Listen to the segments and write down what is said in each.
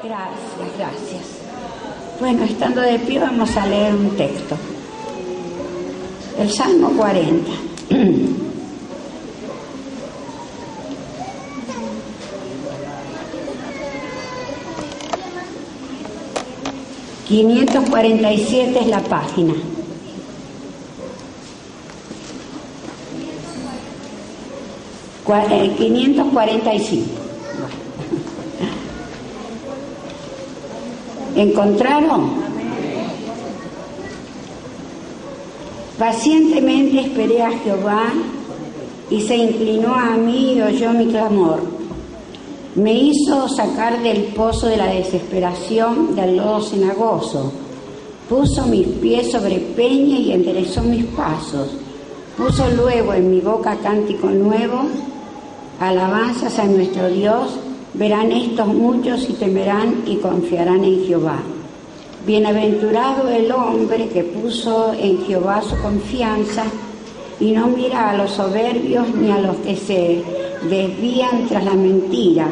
Gracias, gracias. Bueno, estando de pie vamos a leer un texto. El Salmo 40. 547 es la página. Eh, 545. ¿Encontraron? Pacientemente esperé a Jehová y se inclinó a mí y oyó mi clamor. Me hizo sacar del pozo de la desesperación, del lodo cenagoso. Puso mis pies sobre peña y enderezó mis pasos. Puso luego en mi boca cántico nuevo, alabanzas a nuestro Dios. Verán estos muchos y temerán y confiarán en Jehová. Bienaventurado el hombre que puso en Jehová su confianza y no mira a los soberbios ni a los que se desvían tras la mentira.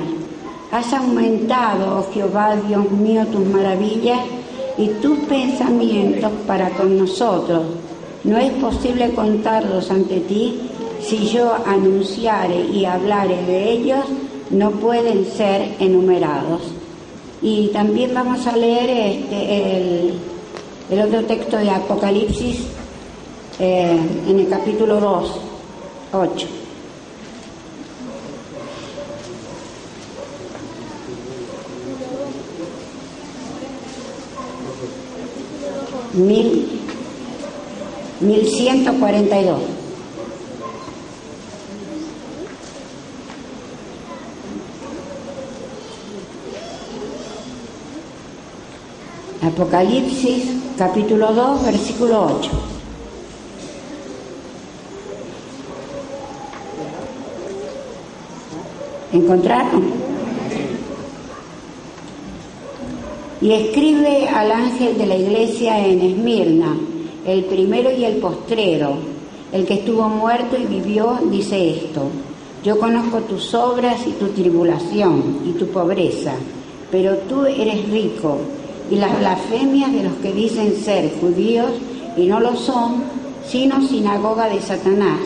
Has aumentado, oh Jehová, Dios mío, tus maravillas y tus pensamientos para con nosotros. No es posible contarlos ante ti. Si yo anunciare y hablare de ellos, no pueden ser enumerados. Y también vamos a leer el otro texto de Apocalipsis en el capítulo 2, 8. Mil 1142. Apocalipsis, capítulo 2, versículo 8. ¿Encontraron? Y escribe al ángel de la iglesia en Esmirna, el primero y el postrero, el que estuvo muerto y vivió, dice esto: yo conozco tus obras y tu tribulación y tu pobreza, pero tú eres rico, y las blasfemias de los que dicen ser judíos y no lo son, sino sinagoga de Satanás.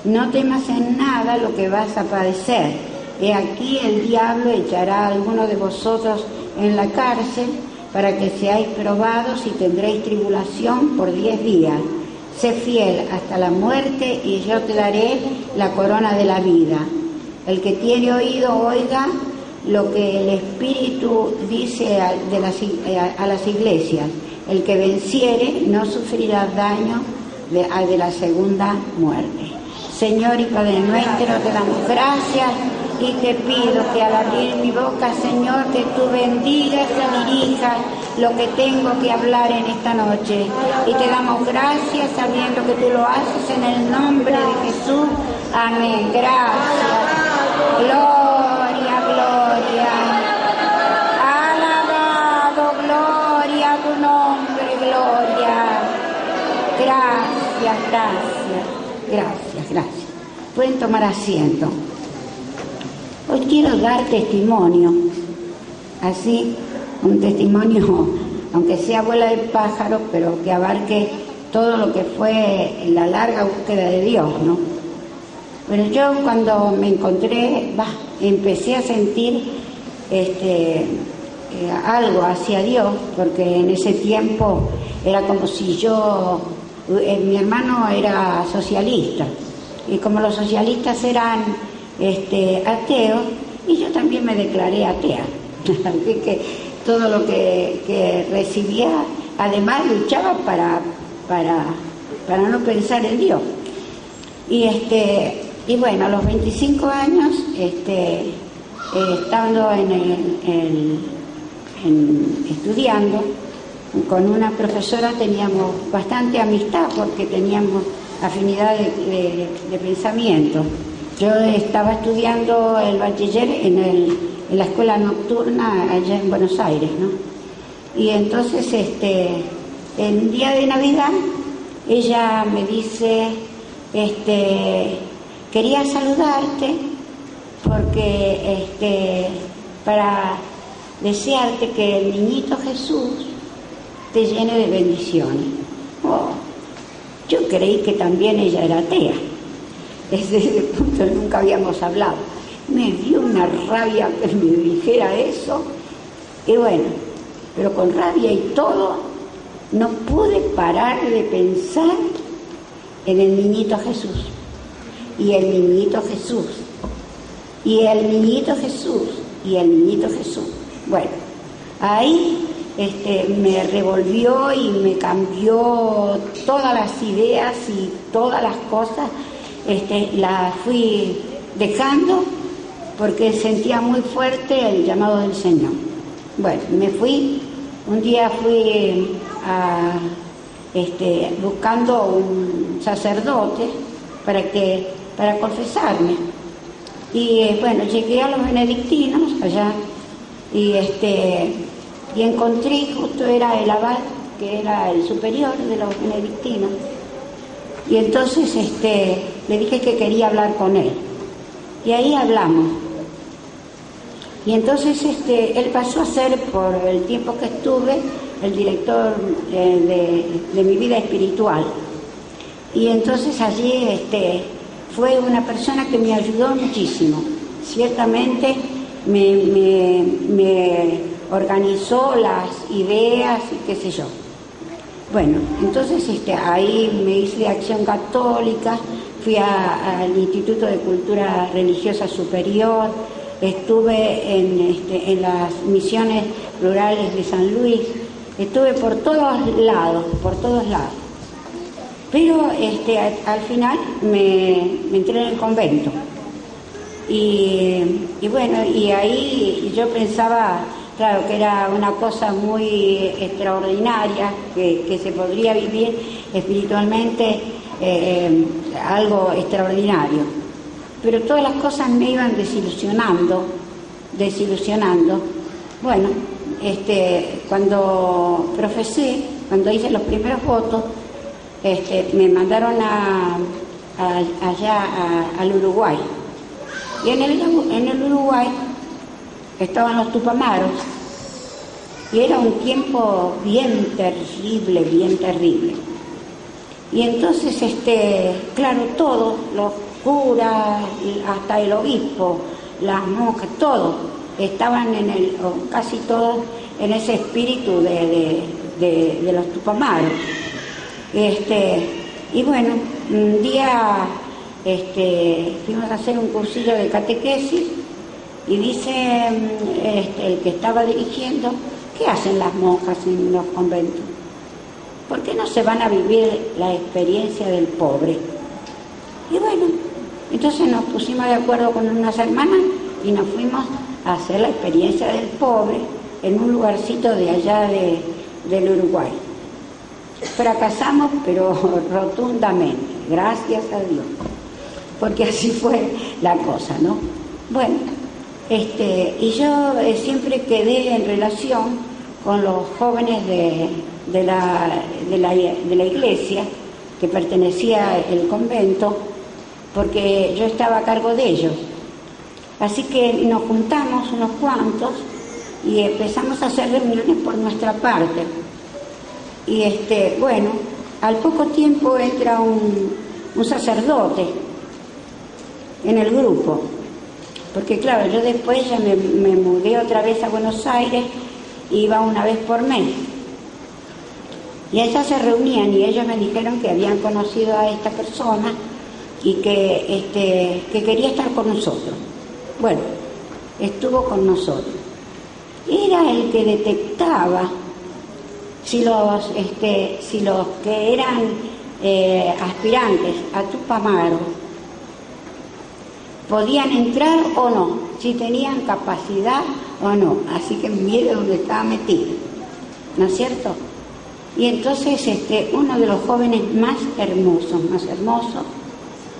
No temas en nada lo que vas a padecer. He aquí el diablo echará a alguno de vosotros en la cárcel para que seáis probados y tendréis tribulación por 10 días. Sé fiel hasta la muerte y yo te daré la corona de la vida. El que tiene oído, oiga lo que el Espíritu dice a las iglesias. El que venciere no sufrirá daño de la segunda muerte. Señor y Padre nuestro, te damos gracias y te pido que al abrir mi boca, Señor, que tú bendigas y dirijas lo que tengo que hablar en esta noche. Y te damos gracias sabiendo que tú lo haces en el nombre de Jesús. Amén. Gracias. Gloria, gloria. Alabado, gloria a tu nombre, gloria. Gracias, gracias, gracias, gracias. Pueden tomar asiento. Hoy quiero dar testimonio, así, un testimonio, aunque sea vuela de pájaro, pero que abarque todo lo que fue la larga búsqueda de Dios, ¿no? Bueno, yo cuando me encontré, empecé a sentir algo hacia Dios, porque en ese tiempo era como si mi hermano era socialista, y como los socialistas eran ateos, y yo también me declaré atea. Así que todo lo que recibía, además luchaba para no pensar en Dios. Y bueno, a los 25 años, estando estudiando, con una profesora teníamos bastante amistad porque teníamos afinidad de pensamiento. Yo estaba estudiando el bachiller en la escuela nocturna allá en Buenos Aires, ¿no? Y entonces, en día de Navidad, ella me dice, quería saludarte porque desearte que el niñito Jesús te llene de bendiciones. Oh, yo creí que también ella era atea. Desde ese punto nunca habíamos hablado. Me dio una rabia que me dijera eso. Y bueno, pero con rabia y todo, no pude parar de pensar en el niñito Jesús. Y el niñito Jesús. Y el niñito Jesús. Y el niñito Jesús. Bueno, ahí me revolvió y me cambió todas las ideas y todas las cosas. Las fui dejando porque sentía muy fuerte el llamado del Señor. Bueno, me fui, un día fui buscando un sacerdote para confesarme. Y bueno, llegué a los benedictinos allá y encontré, justo era el abad, que era el superior de los benedictinos. Y entonces le dije que quería hablar con él. Y ahí hablamos. Y entonces él pasó a ser, por el tiempo que estuve, el director de mi vida espiritual. Y entonces allí fue una persona que me ayudó muchísimo. Ciertamente me organizó las ideas y qué sé yo. Bueno, entonces ahí me hice de Acción Católica, fui al Instituto de Cultura Religiosa Superior, estuve en las misiones rurales de San Luis, estuve por todos lados. Pero al final me entré en el convento. Y bueno, y ahí yo pensaba, claro, que era una cosa muy extraordinaria, que se podría vivir espiritualmente algo extraordinario. Pero todas las cosas me iban desilusionando. Bueno, cuando profesé, cuando hice los primeros votos, me mandaron allá al Uruguay. Y en el Uruguay estaban los Tupamaros. Y era un tiempo bien terrible. Y entonces, claro, todos, los curas, hasta el obispo, las monjas, todos, estaban casi todos en ese espíritu de los Tupamaros. Y bueno, un día fuimos a hacer un cursillo de catequesis y dice el que estaba dirigiendo, ¿qué hacen las monjas en los conventos? ¿Por qué no se van a vivir la experiencia del pobre? Y bueno, entonces nos pusimos de acuerdo con unas hermanas y nos fuimos a hacer la experiencia del pobre en un lugarcito de allá del Uruguay. Fracasamos, pero rotundamente, gracias a Dios, porque así fue la cosa, ¿no? Bueno, y yo siempre quedé en relación con los jóvenes de la iglesia que pertenecía el convento, porque yo estaba a cargo de ellos. Así que nos juntamos unos cuantos y empezamos a hacer reuniones por nuestra parte. Y bueno, al poco tiempo entra un sacerdote en el grupo, porque claro, yo después ya me mudé otra vez a Buenos Aires, iba una vez por mes. Y allá se reunían y ellos me dijeron que habían conocido a esta persona y que quería estar con nosotros. Bueno, estuvo con nosotros. Era el que detectaba si los que eran aspirantes a Tupamaro podían entrar o no, si tenían capacidad o no. Así que mire dónde estaba metido, ¿no es cierto? Y entonces uno de los jóvenes más hermosos,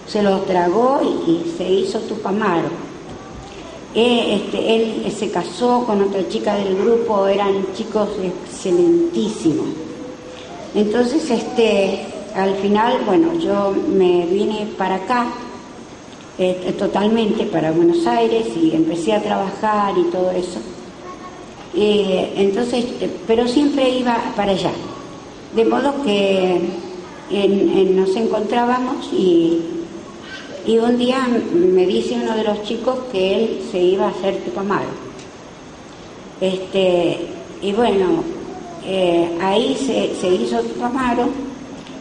se lo tragó y se hizo Tupamaro. Él se casó con otra chica del grupo, eran chicos excelentísimos. Entonces, al final, bueno, yo me vine para acá, totalmente para Buenos Aires, y empecé a trabajar y todo eso. Entonces, pero siempre iba para allá. De modo que nos encontrábamos y un día me dice uno de los chicos que él se iba a hacer Tupamaro. Y bueno, ahí se hizo Tupamaro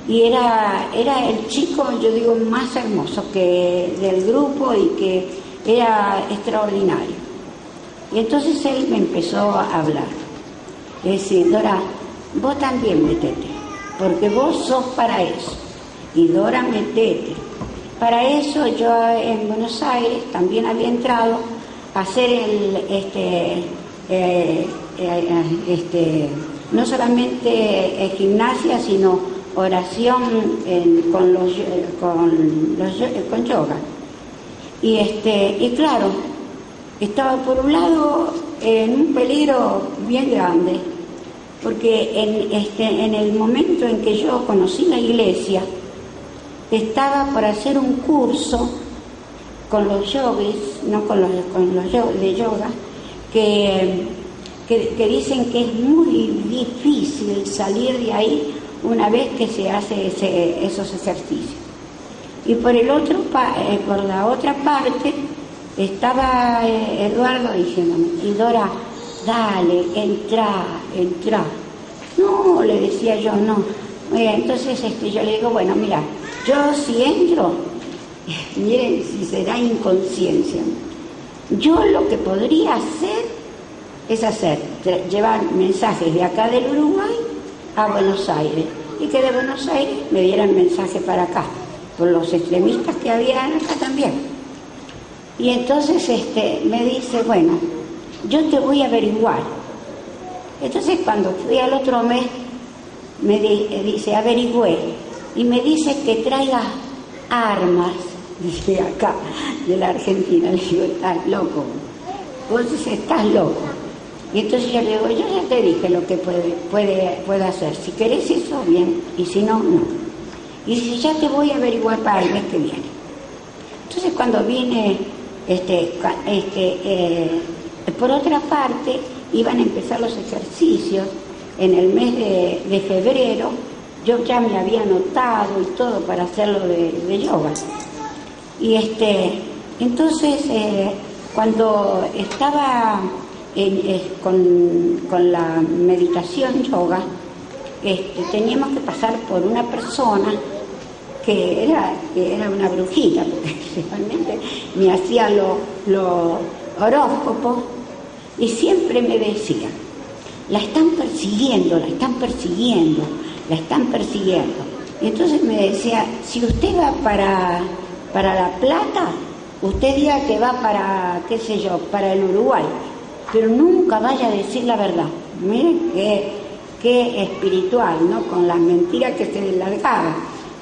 y era el chico, yo digo, más hermoso que del grupo y que era extraordinario. Y entonces él me empezó a hablar. Es decir, Dora, vos también metete, porque vos sos para eso. Y Dora, metete. Para eso yo en Buenos Aires también había entrado a hacer no solamente gimnasia, sino oración con yoga. Y claro, estaba por un lado en un peligro bien grande, porque en el momento en que yo conocí la iglesia, estaba por hacer un curso con los yogis, no con los de yoga, que dicen que es muy difícil salir de ahí una vez que se hace esos ejercicios. Y por la otra parte estaba Eduardo diciéndome, y Dora, dale, entra. No, le decía yo, no. Entonces yo le digo, bueno, mira, yo si entro, miren si será inconsciencia, yo lo que podría hacer es llevar mensajes de acá del Uruguay a Buenos Aires, y que de Buenos Aires me dieran mensaje para acá, por los extremistas que había acá también. Y entonces me dice, bueno, yo te voy a averiguar. Entonces cuando fui al otro mes, me dice, averigüé, y me dice que traiga armas, dice acá, de la Argentina. Le digo, estás loco, vos dices, estás loco. Y entonces yo le digo, yo ya te dije lo que puedo hacer, si querés eso, bien, y si no, no. Y dice, ya te voy a averiguar para el mes que viene. Entonces cuando vine, por otra parte, iban a empezar los ejercicios en el mes de febrero. Yo ya me había anotado y todo para hacerlo de yoga. Y entonces cuando estaba con la meditación yoga, teníamos que pasar por una persona que era una brujita, porque realmente me hacía los horóscopos, y siempre me decía, la están persiguiendo. Y entonces me decía, si usted va para La Plata, usted diga que va para, qué sé yo, para el Uruguay, pero nunca vaya a decir la verdad. Miren qué espiritual, ¿no? Con las mentiras que se largaba.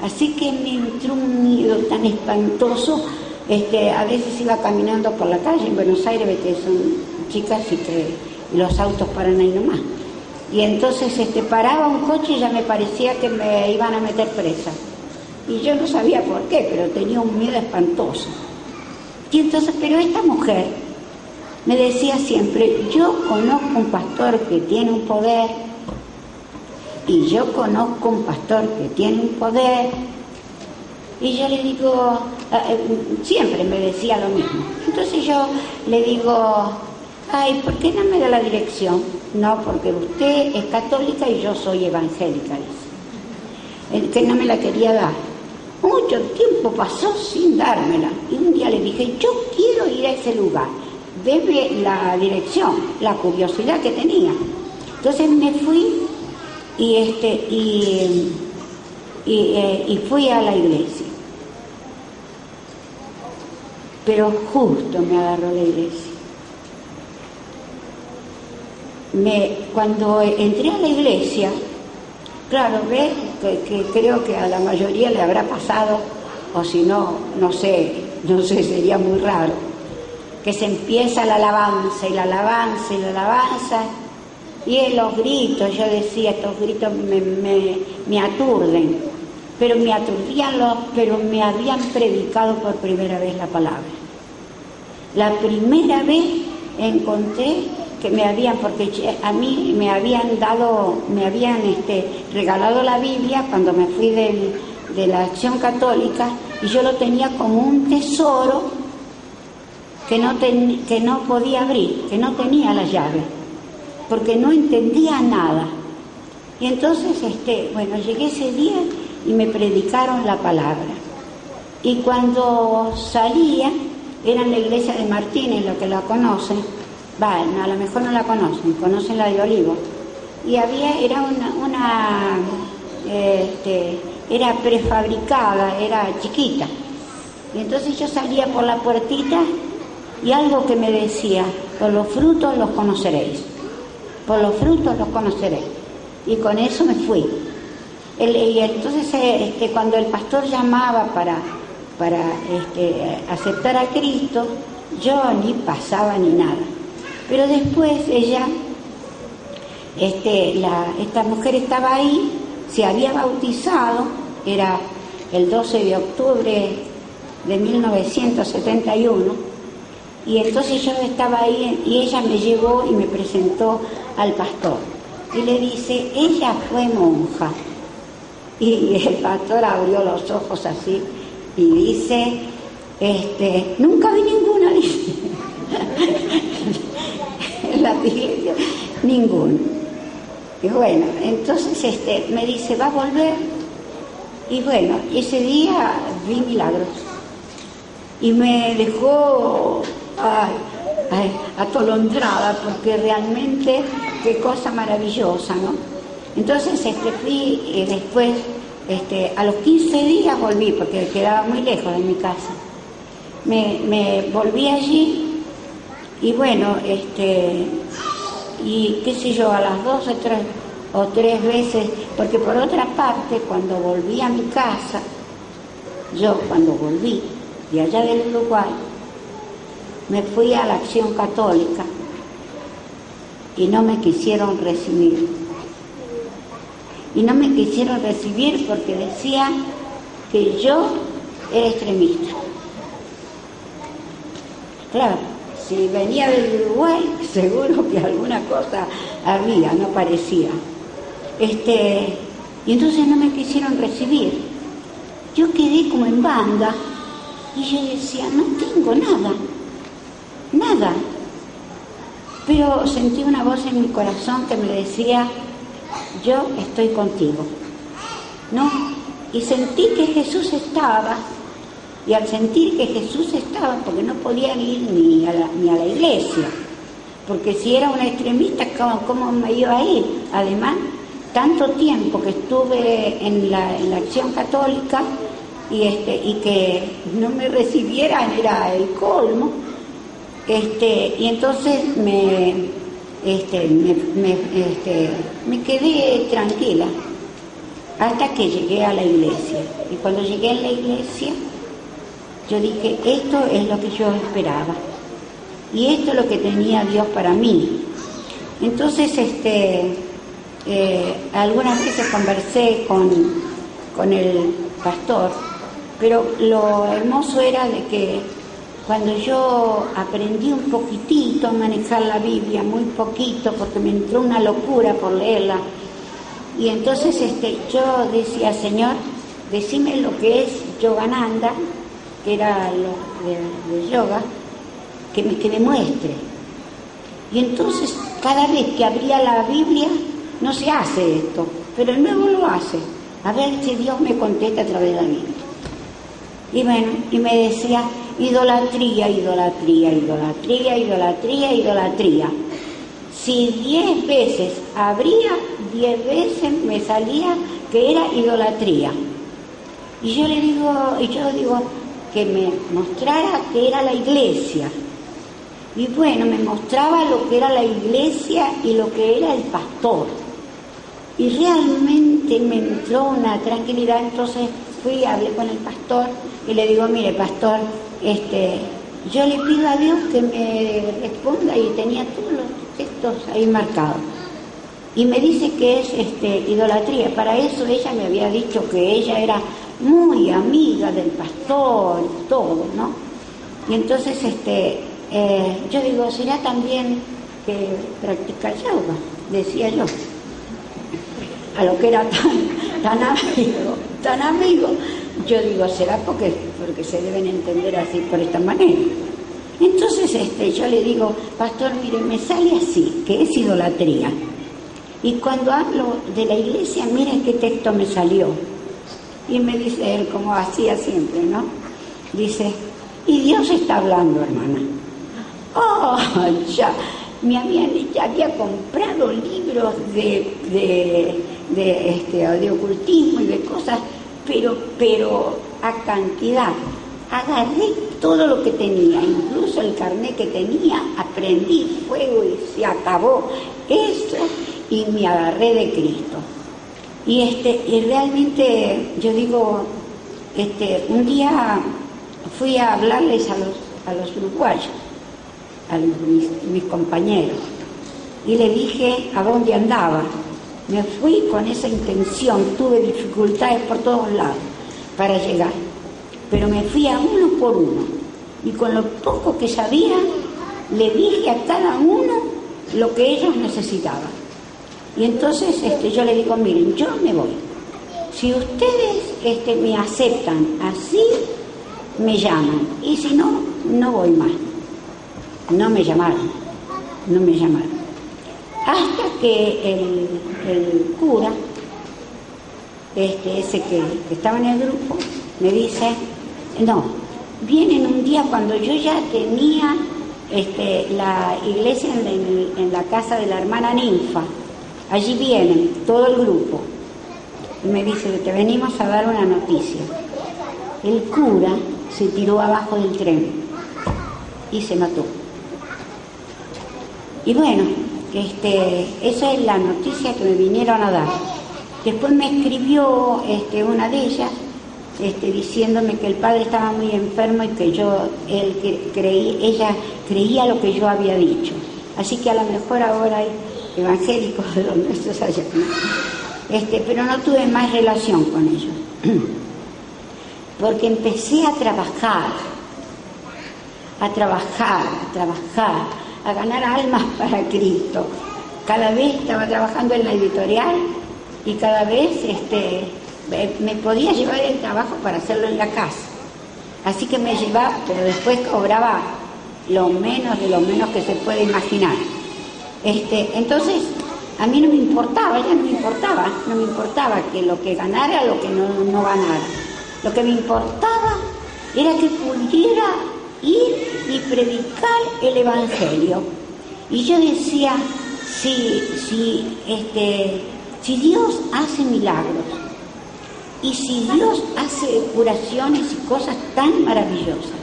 Así que me entró un miedo tan espantoso. A veces iba caminando por la calle en Buenos Aires, que son chicas y que los autos paran ahí nomás. Y entonces paraba un coche y ya me parecía que me iban a meter presa. Y yo no sabía por qué, pero tenía un miedo espantoso. Y entonces, pero esta mujer me decía siempre, yo conozco un pastor que tiene un poder, y yo conozco un pastor que tiene un poder. Y yo le digo, siempre me decía lo mismo. Entonces yo le digo, ay, ¿por qué no me da la dirección? No, porque usted es católica y yo soy evangélica, dice. Que no me la quería dar. Mucho tiempo pasó sin dármela. Y un día le dije, yo quiero ir a ese lugar. Deme la dirección, la curiosidad que tenía. Entonces me fui y fui a la iglesia. Pero justo me agarró la iglesia. Cuando entré a la iglesia, claro, ves que creo que a la mayoría le habrá pasado, o si no, no sé, sería muy raro, que se empieza la alabanza, y los gritos, yo decía, estos gritos me aturden, pero me aturdían pero me habían predicado por primera vez la palabra. La primera vez encontré que me habían, porque a mí me habían regalado la Biblia cuando me fui de la Acción Católica, y yo lo tenía como un tesoro que no podía abrir, que no tenía la llave, porque no entendía nada. Y entonces, llegué ese día y me predicaron la palabra. Y cuando salía, era en la iglesia de Martínez, los que la conocen, a lo mejor no la conocen la de Olivo. Y era prefabricada, era chiquita. Y entonces yo salía por la puertita y algo que me decía: por los frutos los conoceréis, por los frutos los conoceréis. Y con eso me fui. Y entonces cuando el pastor llamaba para aceptar a Cristo, yo ni pasaba ni nada. Pero después ella, esta mujer estaba ahí, se había bautizado, era el 12 de octubre de 1971, y entonces yo estaba ahí y ella me llevó y me presentó al pastor. Y le dice: ella fue monja. Y el pastor abrió los ojos así y dice: nunca vi ninguna, dice. En la iglesia, ninguno. Y bueno, entonces me dice: ¿va a volver? Y bueno, ese día vi milagros. Y me dejó atolondrada, porque realmente qué cosa maravillosa, ¿no? Entonces fui y después, a los 15 días volví, porque quedaba muy lejos de mi casa. Me volví allí y bueno, y qué sé yo, a las 2 o 3 veces, porque por otra parte, cuando volví a mi casa, cuando volví de allá del Uruguay, me fui a la Acción Católica y no me quisieron recibir. Y no me quisieron recibir porque decían que yo era extremista. Claro, si venía del Uruguay, seguro que alguna cosa había, no parecía. Y entonces no me quisieron recibir. Yo quedé como en banda y yo decía: no tengo nada. Pero sentí una voz en mi corazón que me decía: yo estoy contigo, ¿no? Y sentí que Jesús estaba, y al sentir que Jesús estaba, porque no podía ir ni a la iglesia, porque si era una extremista, ¿cómo me iba a ir? Además, tanto tiempo que estuve en la Acción Católica y que no me recibieran era el colmo. Y entonces me quedé tranquila hasta que llegué a la iglesia. Y cuando llegué a la iglesia, yo dije: esto es lo que yo esperaba y esto es lo que tenía Dios para mí. Entonces algunas veces conversé con el pastor, pero lo hermoso era de que cuando yo aprendí un poquitito a manejar la Biblia, muy poquito, porque me entró una locura por leerla, y entonces yo decía: Señor, decime lo que es Yogananda, que era lo de yoga, que me muestre. Y entonces cada vez que abría la Biblia, no se hace esto, pero el nuevo lo hace, a ver si Dios me contesta a través de la Biblia. Y bueno, y me decía: idolatría, idolatría, idolatría, idolatría, idolatría. Si 10 veces abría, 10 veces me salía que era idolatría. Y yo digo que me mostrara que era la iglesia. Y bueno, me mostraba lo que era la iglesia y lo que era el pastor. Y realmente me entró una tranquilidad. Entonces fui, hablé con el pastor y le digo: mire, pastor, yo le pido a Dios que me responda, y tenía todos los textos ahí marcados. Y me dice que es idolatría. Para eso ella me había dicho que ella era muy amiga del pastor y todo, ¿no? Y entonces yo digo: ¿será también que practica yoga, decía yo, a lo que era tan amigo, yo digo, será porque se deben entender así por esta manera. Entonces yo le digo, pastor, mire, me sale así, que es idolatría. Y cuando hablo de la iglesia, miren qué texto me salió. Y me dice él, como hacía siempre, ¿no? Dice, y Dios está hablando, hermana. Oh, ya había comprado libros de ocultismo y de cosas, pero a cantidad. Agarré todo lo que tenía, incluso el carnet que tenía, aprendí fuego y se acabó eso, y me agarré de Cristo. Y realmente yo digo, un día fui a hablarles a los uruguayos, a mis compañeros, y le dije a dónde andaba. Me fui con esa intención, tuve dificultades por todos lados para llegar, pero me fui a uno por uno, y con lo poco que sabía, le dije a cada uno lo que ellos necesitaban. Y entonces yo le digo, miren, yo me voy. Si ustedes me aceptan así, me llaman, y si no, no voy más. No me llamaron. Hasta que el cura, ese que estaba en el grupo, me dice, no, vienen un día cuando yo ya tenía la iglesia en la casa de la hermana Ninfa. Allí vienen todo el grupo. Y me dice, te venimos a dar una noticia. El cura se tiró abajo del tren y se mató. Y bueno, esa es la noticia que me vinieron a dar. Después me escribió una de ellas diciéndome que el padre estaba muy enfermo y que ella creía lo que yo había dicho. Así que a lo mejor ahora hay evangélicos de los nuestros allá, ¿no? Pero no tuve más relación con ellos, porque empecé a trabajar, a ganar almas para Cristo. Cada vez estaba trabajando en la editorial y cada vez me podía llevar el trabajo para hacerlo en la casa. Así que me llevaba, pero después cobraba lo menos de lo menos que se puede imaginar. Entonces, a mí no me importaba que lo que ganara, lo que no ganara. Lo que me importaba era que pudiera ir y predicar el Evangelio. Y yo decía, si Dios hace milagros, y si Dios hace curaciones y cosas tan maravillosas,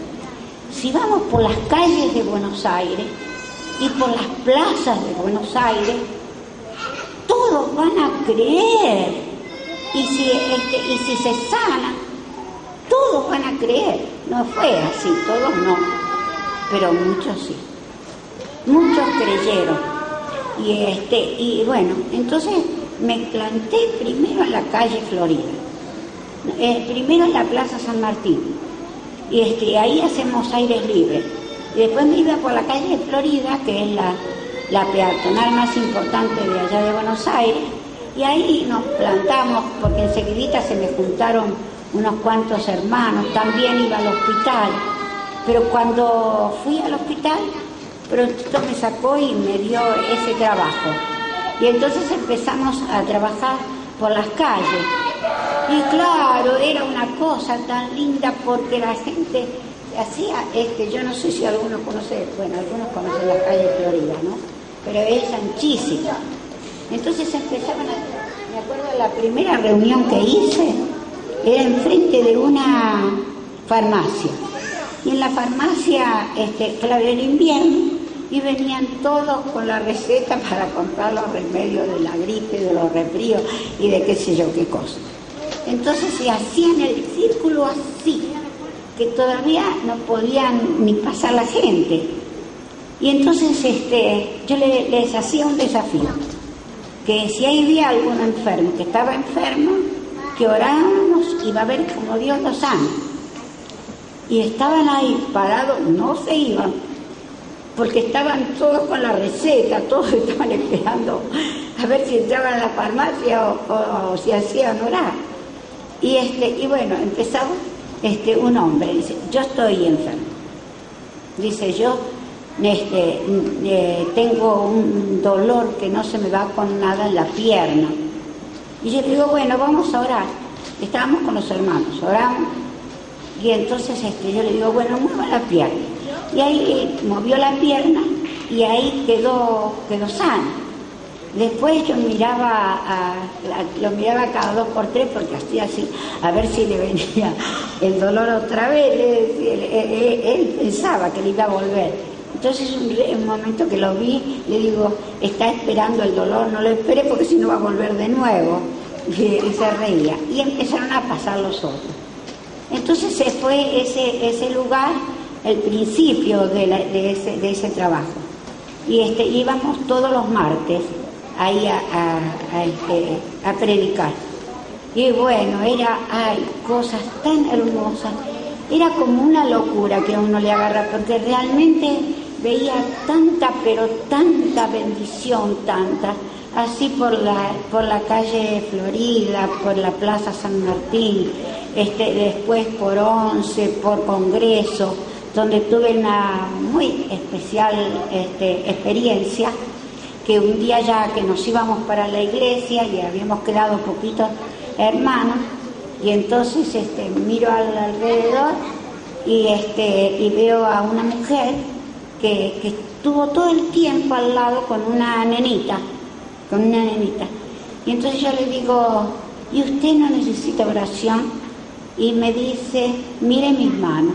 si vamos por las calles de Buenos Aires y por las plazas de Buenos Aires, todos van a creer, y si se sana, todos van a creer. No fue así, todos no, pero muchos sí, muchos creyeron. Y bueno, entonces me planté primero en la calle Florida, primero en la Plaza San Martín, y ahí hacemos aires libres. Y después me iba por la calle de Florida, que es la peatonal más importante de allá de Buenos Aires, y ahí nos plantamos, porque enseguidita se me juntaron unos cuantos hermanos. También iba al hospital, pero cuando fui al hospital, prontito me sacó y me dio ese trabajo. Y entonces empezamos a trabajar por las calles. Y claro, era una cosa tan linda porque la gente hacía, yo no sé si algunos conocen, bueno, algunos conocen la calle Florida, ¿no? Pero es anchísima. Entonces empezaban me acuerdo de la primera reunión que hice, era enfrente de una farmacia. Y en la farmacia, claro, era invierno, y venían todos con la receta para comprar los remedios de la gripe, de los resfríos y de qué sé yo qué cosa. Entonces se hacían el círculo así, que todavía no podían ni pasar la gente. Y entonces yo les hacía un desafío, que si ahí había algún enfermo que estaba enfermo, que orábamos y va a ver cómo Dios los sana. Y estaban ahí parados, no se iban. porque estaban todos con la receta, todos estaban esperando a ver si entraban a la farmacia o si hacían orar. Y bueno, empezaba un hombre, dice, yo estoy enfermo. Dice, yo tengo un dolor que no se me va con nada en la pierna. Y yo le digo, bueno, vamos a orar. Estábamos con los hermanos, oramos. Y entonces yo le digo, bueno, mueva la pierna. Y ahí movió la pierna y ahí quedó sano. Después yo lo miraba cada 2 por 3 porque hacía así, a ver si le venía el dolor otra vez. Él pensaba que le iba a volver. Entonces un momento que lo vi, le digo, está esperando el dolor, no lo espere porque si no va a volver de nuevo. Y se reía. Y empezaron a pasar los otros. Entonces se fue ese lugar, el principio de ese trabajo. Y íbamos todos los martes ahí a predicar. Y bueno, hay cosas tan hermosas. Era como una locura que a uno le agarra, porque realmente veía tanta, pero tanta bendición, tanta, así por la calle Florida, por la Plaza San Martín, después por 11, por Congreso, donde tuve una muy especial experiencia, que un día ya que nos íbamos para la iglesia y habíamos quedado poquitos hermanos, y entonces miro alrededor y veo a una mujer que estuvo todo el tiempo al lado con una nenita. Y entonces yo le digo, ¿y usted no necesita oración? Y me dice, mire mis manos.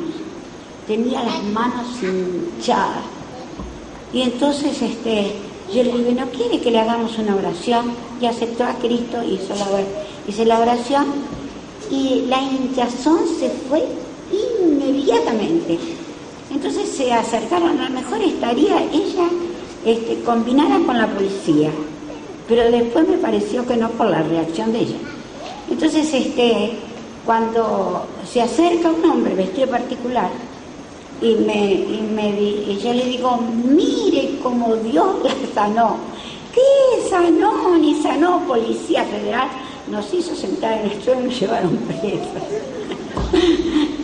Tenía las manos hinchadas. Y entonces yo le digo, ¿no quiere que le hagamos una oración? Y aceptó a Cristo, hice la oración, y la hinchazón se fue inmediatamente. Entonces se acercaron, a lo mejor estaría ella combinada con la policía, pero después me pareció que no, por la reacción de ella. Entonces cuando se acerca un hombre vestido particular y yo le digo, mire cómo Dios la sanó. ¿Qué sanó? Ni sanó. Policía Federal nos hizo sentar en el suelo y nos llevaron presos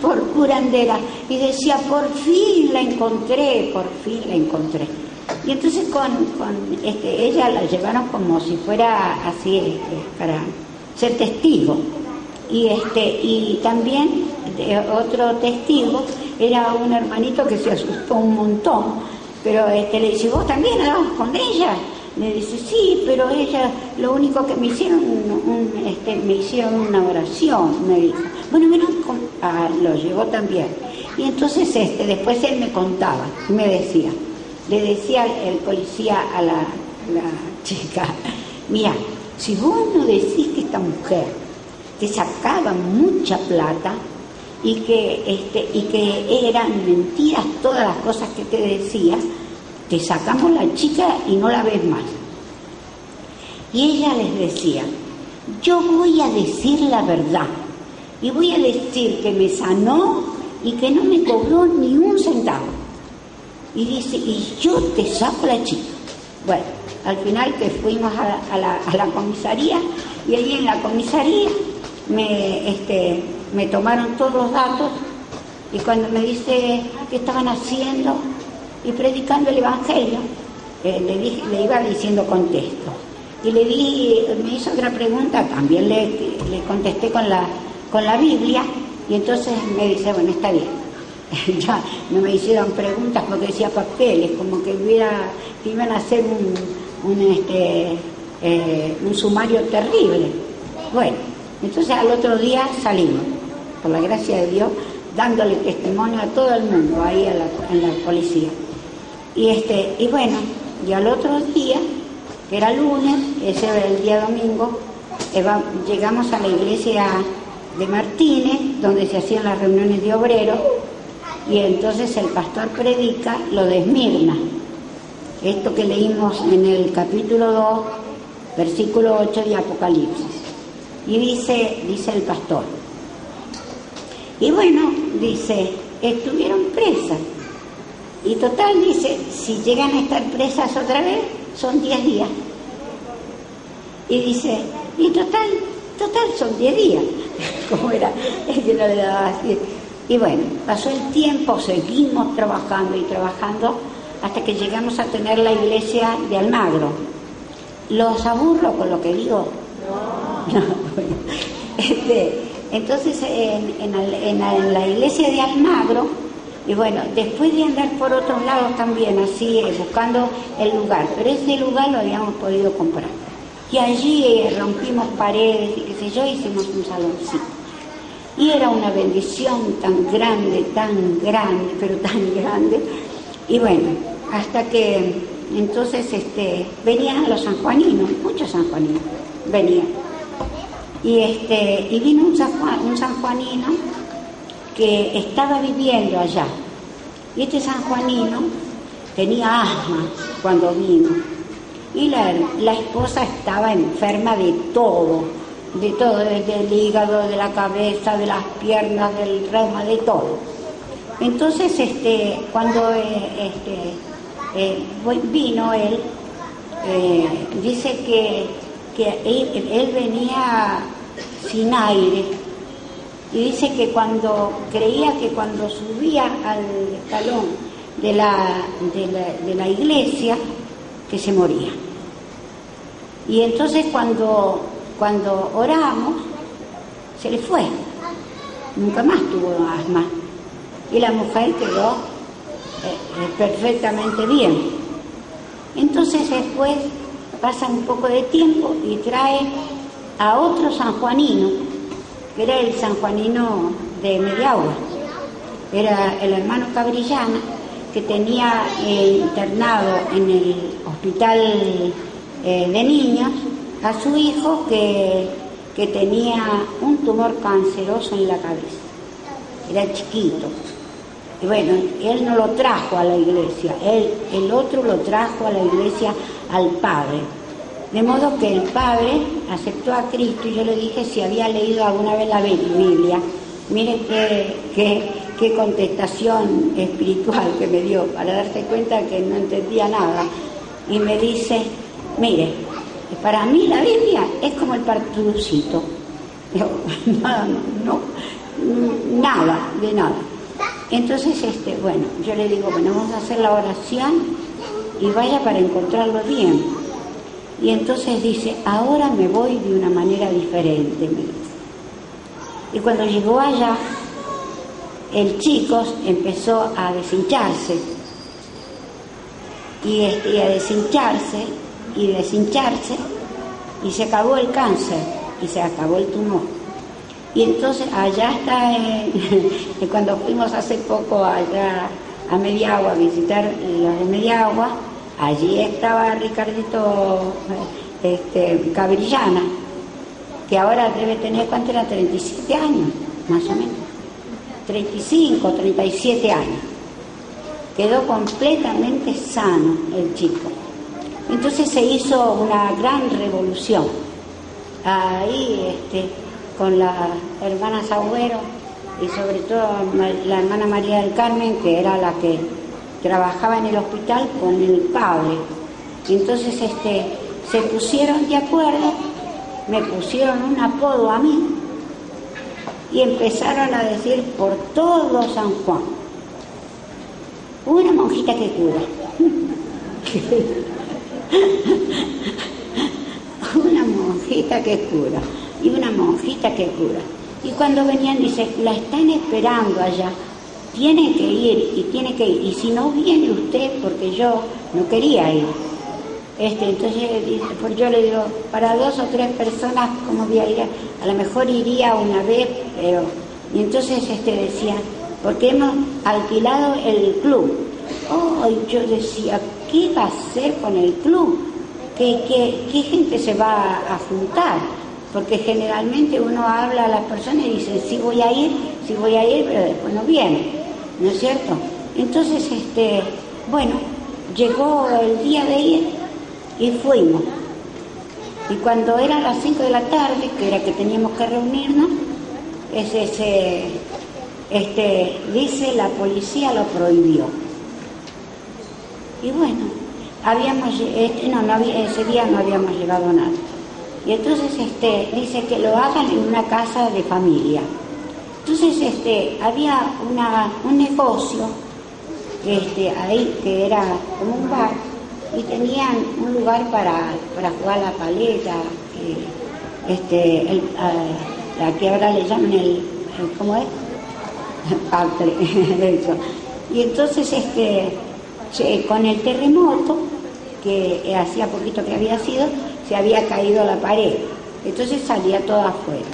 por curandera. Y decía, por fin la encontré. Y entonces ella la llevaron como si fuera así, para ser testigo. Y también otro testigo era un hermanito que se asustó un montón, pero le dice, ¿vos también hablabas con ella? Le dice, sí, pero ella, lo único que me hicieron, me hicieron una oración, me dijo. Bueno, lo llevó también. Y entonces después él me contaba, me decía, le decía el policía a la chica, mira, si vos no decís que esta mujer te sacaba mucha plata y que eran mentiras todas las cosas que te decías, te sacamos la chica y no la ves más. Y ella les decía, yo voy a decir la verdad y voy a decir que me sanó y que no me cobró ni un centavo. Y dice, y yo te saco la chica. Bueno, al final que fuimos a la comisaría, y ahí en la comisaría me tomaron todos los datos, y cuando me dice qué estaban haciendo y predicando el Evangelio, le iba diciendo contesto. Y me hizo otra pregunta, también le contesté con la Biblia, y entonces me dice, bueno, está bien. Ya no me hicieron preguntas porque decía papeles, como que iban a hacer un sumario terrible. Bueno, entonces al otro día salimos, por la gracia de Dios, dándole testimonio a todo el mundo ahí en la policía. Y bueno, y al otro día, que era lunes, ese era el día domingo, llegamos a la iglesia de Martínez, donde se hacían las reuniones de obreros, y entonces el pastor predica lo de Esmirna, esto que leímos en el capítulo 2, versículo 8 de Apocalipsis. Y dice el pastor, y bueno, dice, estuvieron presas Y total, dice, si llegan a estar presas otra vez, son 10 días. Y dice, y total, son 10 días. Como era, es que no le daba así. Y bueno, pasó el tiempo, seguimos trabajando y trabajando hasta que llegamos a tener la iglesia de Almagro. ¿Los aburro con lo que digo? No. Bueno. Entonces, en la iglesia de Almagro, y bueno, después de andar por otros lados también, así, buscando el lugar, pero ese lugar lo habíamos podido comprar. Y allí rompimos paredes y qué sé yo, hicimos un saloncito. Y era una bendición tan grande, pero tan grande. Y bueno, hasta que entonces venían los sanjuaninos, muchos sanjuaninos venían. Y vino un sanjuanino que estaba viviendo allá. Y este sanjuanino tenía asma cuando vino. Y la esposa estaba enferma de todo, desde el hígado, de la cabeza, de las piernas, del reuma, de todo. Entonces, cuando vino él, dice que él venía sin aire, y dice que creía que cuando subía al escalón de la iglesia, que se moría. Y entonces cuando oramos, se le fue, nunca más tuvo asma, y la mujer quedó perfectamente bien. Entonces después pasa un poco de tiempo y trae a otro sanjuanino, que era el sanjuanino de Mediagua, era el hermano Cabrillana, que tenía internado en el hospital de niños a su hijo que tenía un tumor canceroso en la cabeza, era chiquito. Y bueno, él no lo trajo a la iglesia, el otro lo trajo a la iglesia al padre. De modo que el padre aceptó a Cristo, y yo le dije si había leído alguna vez la Biblia. Miren qué contestación espiritual que me dio, para darse cuenta que no entendía nada. Y me dice, mire, para mí la Biblia es como el partucito. Nada, de nada. Entonces, bueno, yo le digo, bueno, vamos a hacer la oración y vaya para encontrarlo bien. Y entonces dice, ahora me voy de una manera diferente, me dice. Y cuando llegó allá, el chico empezó a deshincharse. Y a deshincharse, y se acabó el cáncer, y se acabó el tumor. Y entonces allá está, cuando fuimos hace poco allá a Mediagua a visitar los de Mediagua, allí estaba Ricardito Cabrillana, que ahora debe tener, ¿cuánto era? 37 años, más o menos. 35, 37 años. Quedó completamente sano el chico. Entonces se hizo una gran revolución. Ahí, con la hermana Sagüero y sobre todo la hermana María del Carmen, que era la que trabajaba en el hospital con el padre. Entonces se pusieron de acuerdo, me pusieron un apodo a mí y empezaron a decir por todo San Juan, una monjita que cura. Una monjita que cura. Y una monjita que cura. Y cuando venían, dice, la están esperando allá, tiene que ir, y si no viene usted, porque yo no quería ir. Entonces pues yo le digo, para 2 o 3 personas, ¿cómo voy a ir? A lo mejor iría una vez, pero... Y entonces decía, porque hemos alquilado el club. Y yo decía, ¿qué va a hacer con el club? ¿Qué gente se va a juntar? Porque generalmente uno habla a las personas y dice, sí voy a ir, pero después no viene, ¿no es cierto? Entonces, bueno, llegó el día de ir y fuimos. Y cuando eran las 5 de la tarde, que era que teníamos que reunirnos, dice, la policía lo prohibió. Y bueno, ese día no habíamos llevado nada. Y entonces dice que lo hagan en una casa de familia. Entonces había un negocio ahí que era como un bar, y tenían un lugar para jugar la paleta, la que ahora le llaman ¿cómo es? Eso. Y entonces con el terremoto, que hacía poquito que había sido, se había caído la pared, entonces salía todo afuera.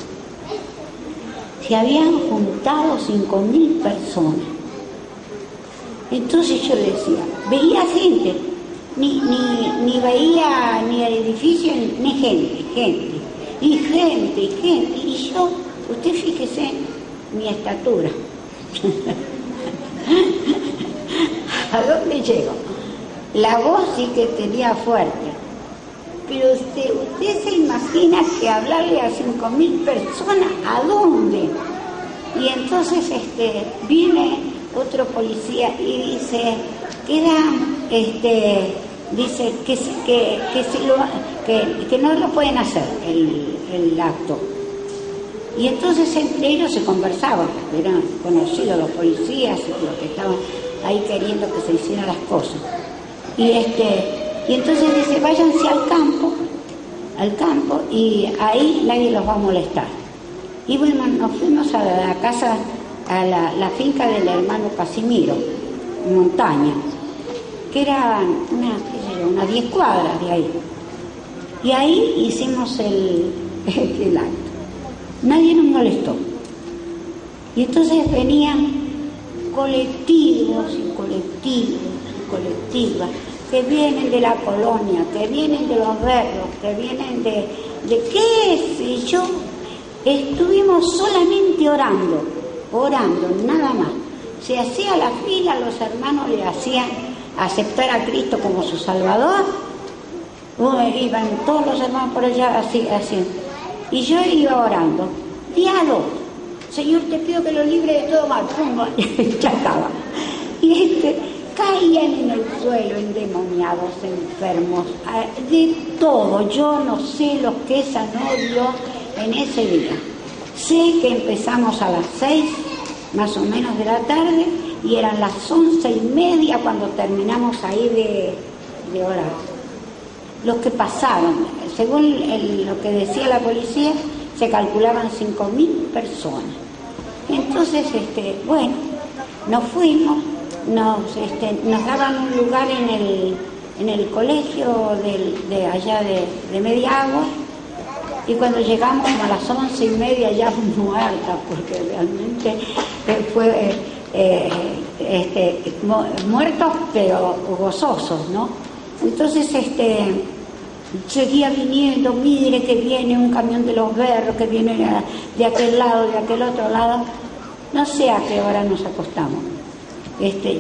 Se habían juntado 5.000 personas. Entonces yo decía, veía gente, ni veía ni el edificio, ni gente, y yo, usted fíjese mi estatura. ¿A dónde llego? La voz sí que tenía fuerte, pero usted se imagina que hablarle a 5.000 personas, ¿a dónde? Y entonces viene otro policía y dice dice que no lo pueden hacer el acto. Y entonces entre ellos se conversaban, porque eran conocidos los policías y los que estaban ahí queriendo que se hicieran las cosas. Y entonces dice, váyanse al campo, y ahí nadie los va a molestar. Y bueno, nos fuimos a la casa, a la finca del hermano Casimiro, en Montaña, que eran unas 10 cuadras de ahí. Y ahí hicimos el acto. Nadie nos molestó. Y entonces venían colectivos y colectivas que vienen de la colonia, que vienen de los berros, que vienen de qué sé yo. Estuvimos solamente orando, nada más. Se hacía la fila, los hermanos le hacían aceptar a Cristo como su Salvador. Iban todos los hermanos por allá así. Y yo iba orando, diálogo. Señor, te pido que lo libre de todo mal. Ya estaba. Y caían en el suelo endemoniados, enfermos, de todo. Yo no sé lo que sanó Dios en ese día. Sé que empezamos a las 6, más o menos de la tarde, y eran las 11:30 cuando terminamos ahí de orar. Los que pasaron, según lo que decía la policía, se calculaban 5.000 personas. Entonces, bueno, nos fuimos, nos daban un lugar en el colegio de allá de Media Agua, y cuando llegamos a las 11:30 ya muerta, porque realmente fue muertos pero gozosos, ¿no? Entonces seguía viniendo, mire que viene un camión de los berros, que viene de aquel lado, de aquel otro lado. No sé a qué hora nos acostamos.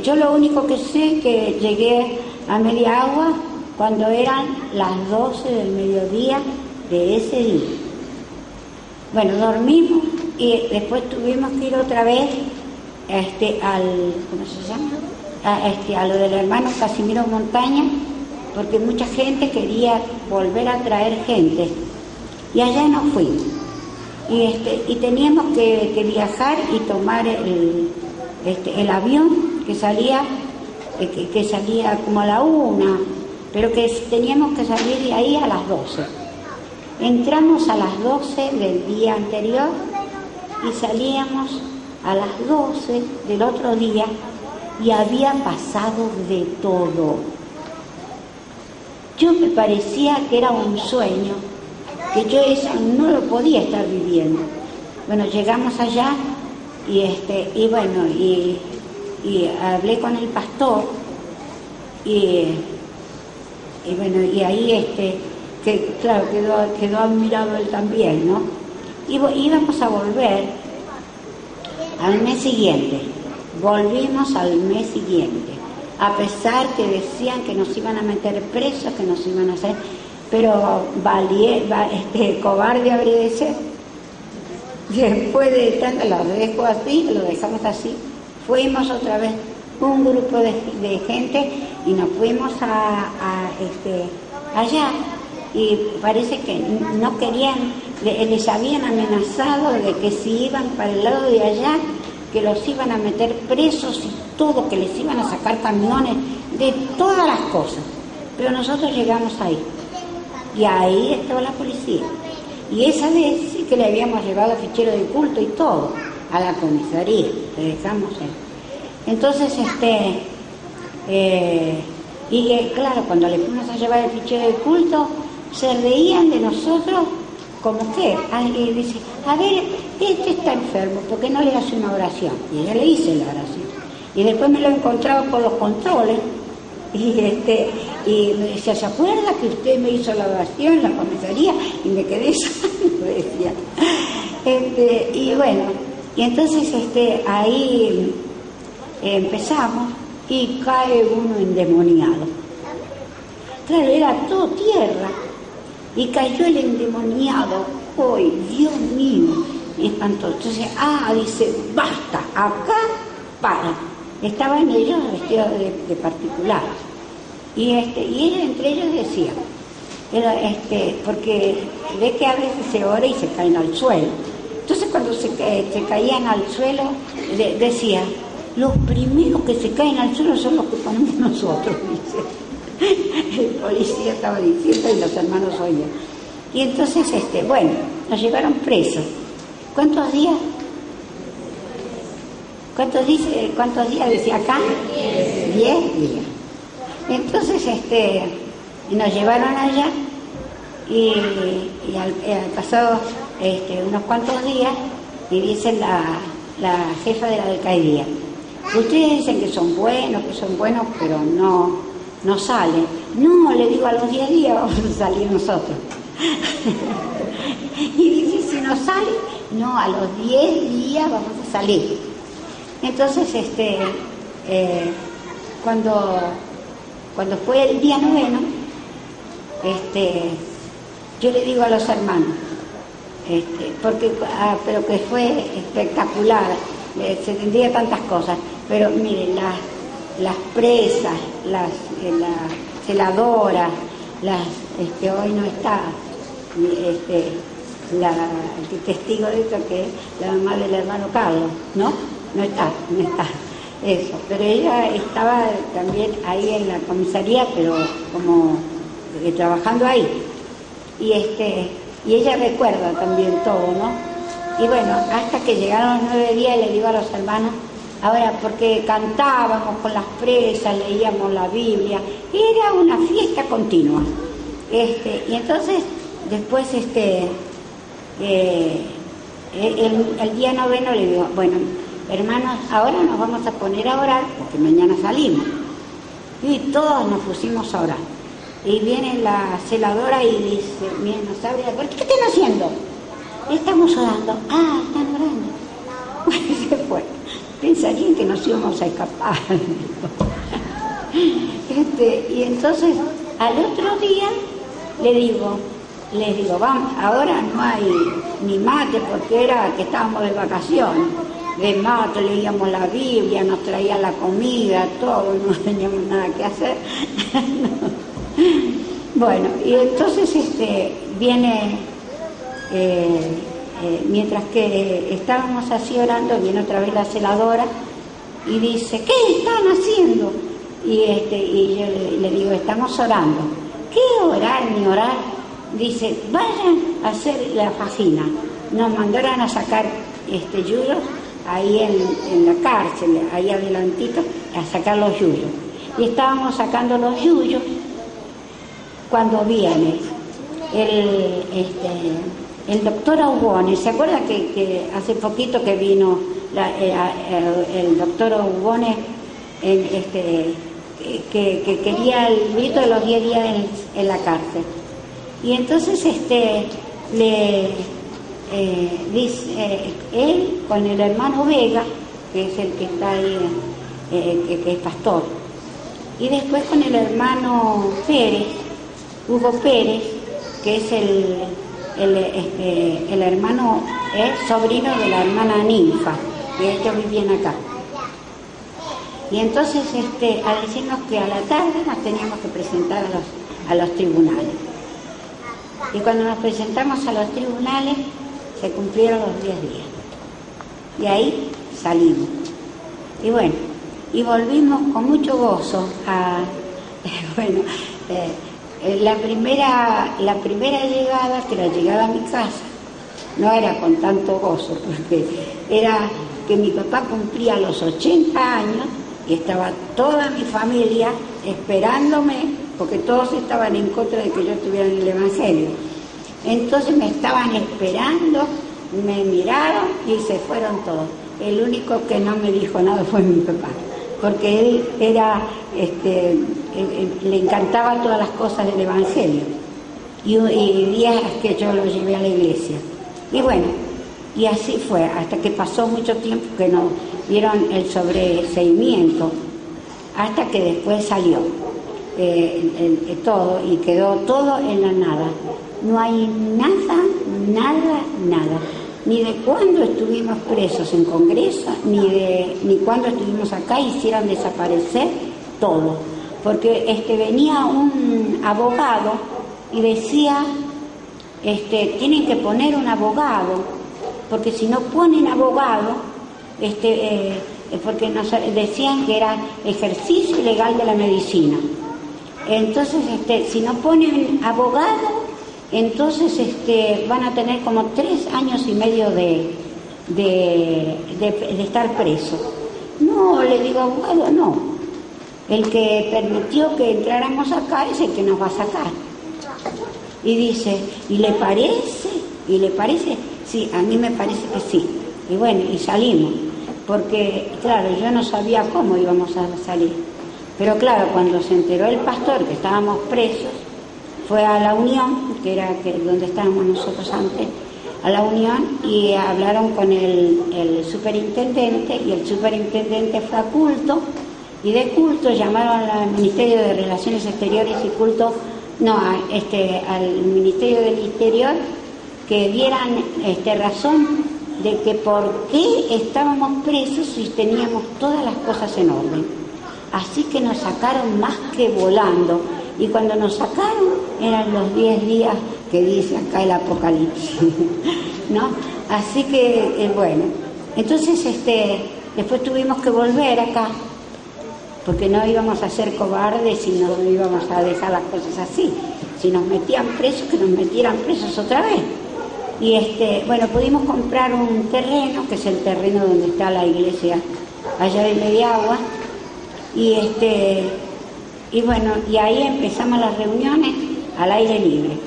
Yo lo único que sé que llegué a Media Agua cuando eran las 12 del mediodía de ese día. Bueno, dormimos y después tuvimos que ir otra vez ¿cómo se llama? A lo del hermano Casimiro Montaña, porque mucha gente quería volver a traer gente, y allá nos fuimos, y teníamos que viajar y tomar el avión que salía como a la 1, pero que teníamos que salir de ahí a las 12. Entramos a las 12 del día anterior y salíamos a las 12 del otro día, y había pasado de todo. Yo me parecía que era un sueño, que yo eso no lo podía estar viviendo. Bueno, llegamos allá y bueno, y hablé con el pastor, y bueno, y ahí que claro, quedó admirado él también, ¿no? Y íbamos a volver al mes siguiente. Volvimos al mes siguiente, a pesar que decían que nos iban a meter presos, que nos iban a hacer, pero cobarde habría de ser. Después de tanto, lo dejamos así, fuimos otra vez un grupo de gente y nos fuimos allá, y parece que no querían, les habían amenazado de que si iban para el lado de allá, que los iban a meter presos y todo, que les iban a sacar camiones, de todas las cosas. Pero nosotros llegamos ahí, y ahí estaba la policía. Y esa vez sí que le habíamos llevado fichero de culto y todo a la comisaría, le dejamos ahí. Entonces, claro, cuando le fuimos a llevar el fichero de culto, se reían de nosotros como que alguien dice, a ver, este está enfermo, ¿por qué no le hace una oración? Y ella le hice la oración. Y después me lo encontraba por los controles, y me decía, ¿se acuerda que usted me hizo la oración en la comisaría? Y me quedé sano, decía. Y bueno, y entonces ahí empezamos, y cae uno endemoniado. Claro, era todo tierra, y cayó el endemoniado. ¡Ay, Dios mío! Y espantó. Entonces, dice, basta, acá para. Estaban ellos vestidos de particulares. Y ellos, entre ellos decían, porque ve que a veces se ora y se caen al suelo. Entonces cuando se caían al suelo, decía, los primeros que se caen al suelo son los que ponemos nosotros, dice. El policía estaba diciendo y los hermanos oían. Y entonces, bueno, nos llevaron presos. ¿Cuántos días? ¿Cuántos días decía acá? 10 días. Entonces, nos llevaron allá y al pasado unos cuantos días, y dice la jefa de la alcaldía, ustedes dicen que son buenos, pero no salen. No, le digo, a los 10 días vamos a salir nosotros. Y dice, si no salen, no, a los 10 días vamos a salir. Entonces, cuando fue el día 9, yo le digo a los hermanos, pero que fue espectacular, se tendría tantas cosas, pero miren, las presas, las celadoras, hoy no está, el testigo de esto, que es la mamá del hermano Carlos, ¿no? No está eso, pero ella estaba también ahí en la comisaría, pero como trabajando ahí, y ella recuerda también todo, ¿no? Y bueno, hasta que llegaron los 9 días, le digo a los hermanos, ahora, porque cantábamos con las presas, leíamos la Biblia, era una fiesta continua, y entonces después el día 9 le digo, bueno, hermanos, ahora nos vamos a poner a orar porque mañana salimos. Y todos nos pusimos a orar. Y viene la celadora y dice, miren, nos abre la puerta, ¿qué están haciendo? Estamos orando. Están orando. Se fue. Pensarían que nos íbamos a escapar. Y entonces, al otro día, les digo, vamos, ahora no hay ni mate porque era que estábamos de vacaciones. De mate, leíamos la Biblia, nos traían la comida, todo, no teníamos nada que hacer. Bueno, y entonces viene, mientras que estábamos así orando, viene otra vez la celadora y dice, ¿qué están haciendo? Y yo le digo, estamos orando. ¿Qué orar ni orar? Dice, vayan a hacer la faxina. Nos mandaron a sacar yuyos ahí en la cárcel, ahí adelantito, a sacar los yuyos. Y estábamos sacando los yuyos cuando viene el doctor Aubone. ¿Se acuerda que hace poquito que vino el doctor Aubone, que quería el grito de los 10 días en la cárcel? Y entonces dice él con el hermano Vega, que es el que está ahí, que es pastor, y después con el hermano Pérez, Hugo Pérez, que es el hermano, sobrino de la hermana Ninfa, que ellos vivían acá. Y entonces al decirnos que a la tarde nos teníamos que presentar a los tribunales. Y cuando nos presentamos a los tribunales se cumplieron los 10 días. Y ahí salimos. Y bueno, y volvimos con mucho gozo a... bueno, la primera llegada, que la llegada a mi casa, no era con tanto gozo, porque era que mi papá cumplía los 80 años y estaba toda mi familia esperándome, porque todos estaban en contra de que yo estuviera en el Evangelio. Entonces me estaban esperando, me miraron y se fueron todos. El único que no me dijo nada fue mi papá, porque él era, le encantaban todas las cosas del Evangelio. Y días que yo lo llevé a la iglesia. Y bueno, y así fue, hasta que pasó mucho tiempo que nos dieron el sobreseimiento, hasta que después salió todo y quedó todo en la nada. No hay nada, ni de cuándo estuvimos presos en Congreso, ni cuándo estuvimos acá, hicieron desaparecer todo, porque venía un abogado y decía, tienen que poner un abogado, porque si no ponen abogado, porque nos decían que era ejercicio ilegal de la medicina. Entonces, si no ponen abogado, entonces van a tener como 3 años y medio de estar presos. No, le digo, abogado, no. El que permitió que entráramos acá es el que nos va a sacar. Y dice, ¿y le parece? ¿Y le parece? Sí, a mí me parece que sí. Y bueno, y salimos. Porque, claro, yo no sabía cómo íbamos a salir. Pero claro, cuando se enteró el pastor que estábamos presos, fue a la Unión, que era donde estábamos nosotros antes, a la Unión, y hablaron con el superintendente, y el superintendente fue a culto, y de culto llamaron al Ministerio de Relaciones Exteriores y culto, no, al Ministerio del Interior, que dieran razón de que por qué estábamos presos si teníamos todas las cosas en orden. Así que nos sacaron más que volando. Y cuando nos sacaron eran los 10 días que dice acá el Apocalipsis, ¿no? Así que, bueno, entonces después tuvimos que volver acá, porque no íbamos a ser cobardes y no íbamos a dejar las cosas así. Si nos metían presos, que nos metieran presos otra vez. Y bueno, pudimos comprar un terreno, que es el terreno donde está la iglesia allá de Mediagua, y bueno, y ahí empezamos las reuniones al aire libre.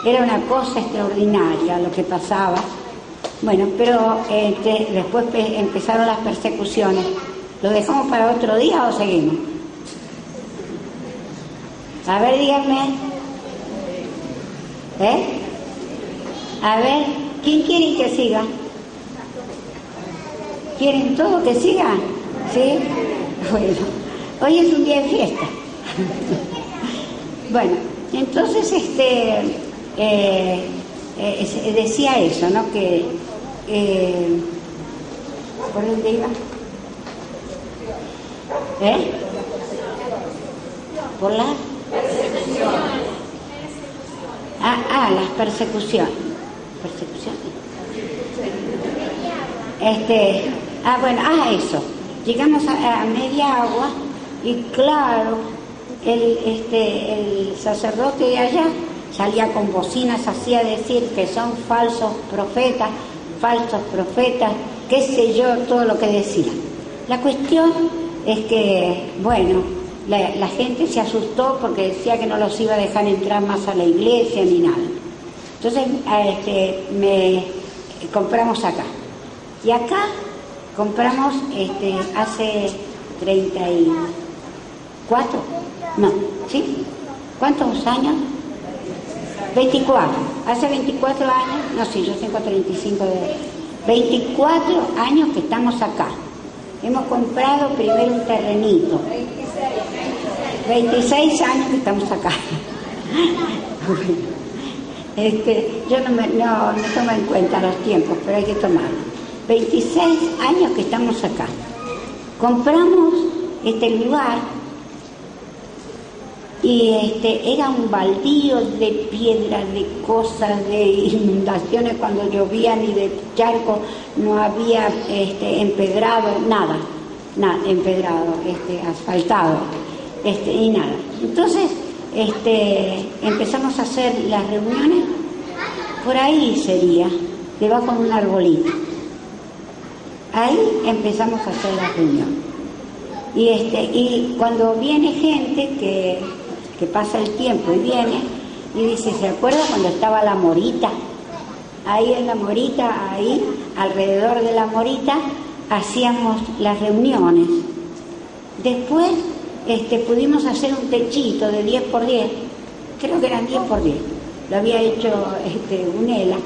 Era una cosa extraordinaria lo que pasaba. Bueno, pero después empezaron las persecuciones. ¿Lo dejamos para otro día o seguimos? A ver, díganme. A ver, ¿quién quiere que siga? ¿Quieren todo que siga? ¿Sí? Bueno, hoy es un día de fiesta. Bueno, entonces decía eso, ¿no? Que ¿por dónde iba? ¿Por la? Las persecuciones. Eso. Llegamos a Mediagua y claro, el sacerdote de allá salía con bocinas así a decir que son falsos profetas, qué sé yo, todo lo que decía. La cuestión es que, bueno, la gente se asustó porque decía que no los iba a dejar entrar más a la iglesia ni nada. Entonces compramos acá. Y acá compramos hace 34, no, ¿sí? ¿Cuántos años? 24. Hace 24 años, no sé, yo tengo 35 de 24 años que estamos acá. Hemos comprado primero un terrenito. 26 años que estamos acá. Yo no tomo en cuenta los tiempos, pero hay que tomarlo. 26 años que estamos acá. compramos este lugar y era un baldío de piedras, de cosas, de inundaciones cuando llovían y de charco, no había empedrado, nada empedrado, asfaltado, y nada. Entonces empezamos a hacer las reuniones, por ahí sería, debajo de un arbolito. Ahí empezamos a hacer la reunión. Y cuando viene gente que pasa el tiempo y viene y dice, ¿se acuerda cuando estaba la Morita? Ahí en la Morita, ahí alrededor de la Morita hacíamos las reuniones. Después pudimos hacer un techito de 10 por 10, creo que eran 10 por 10, lo había hecho Unela,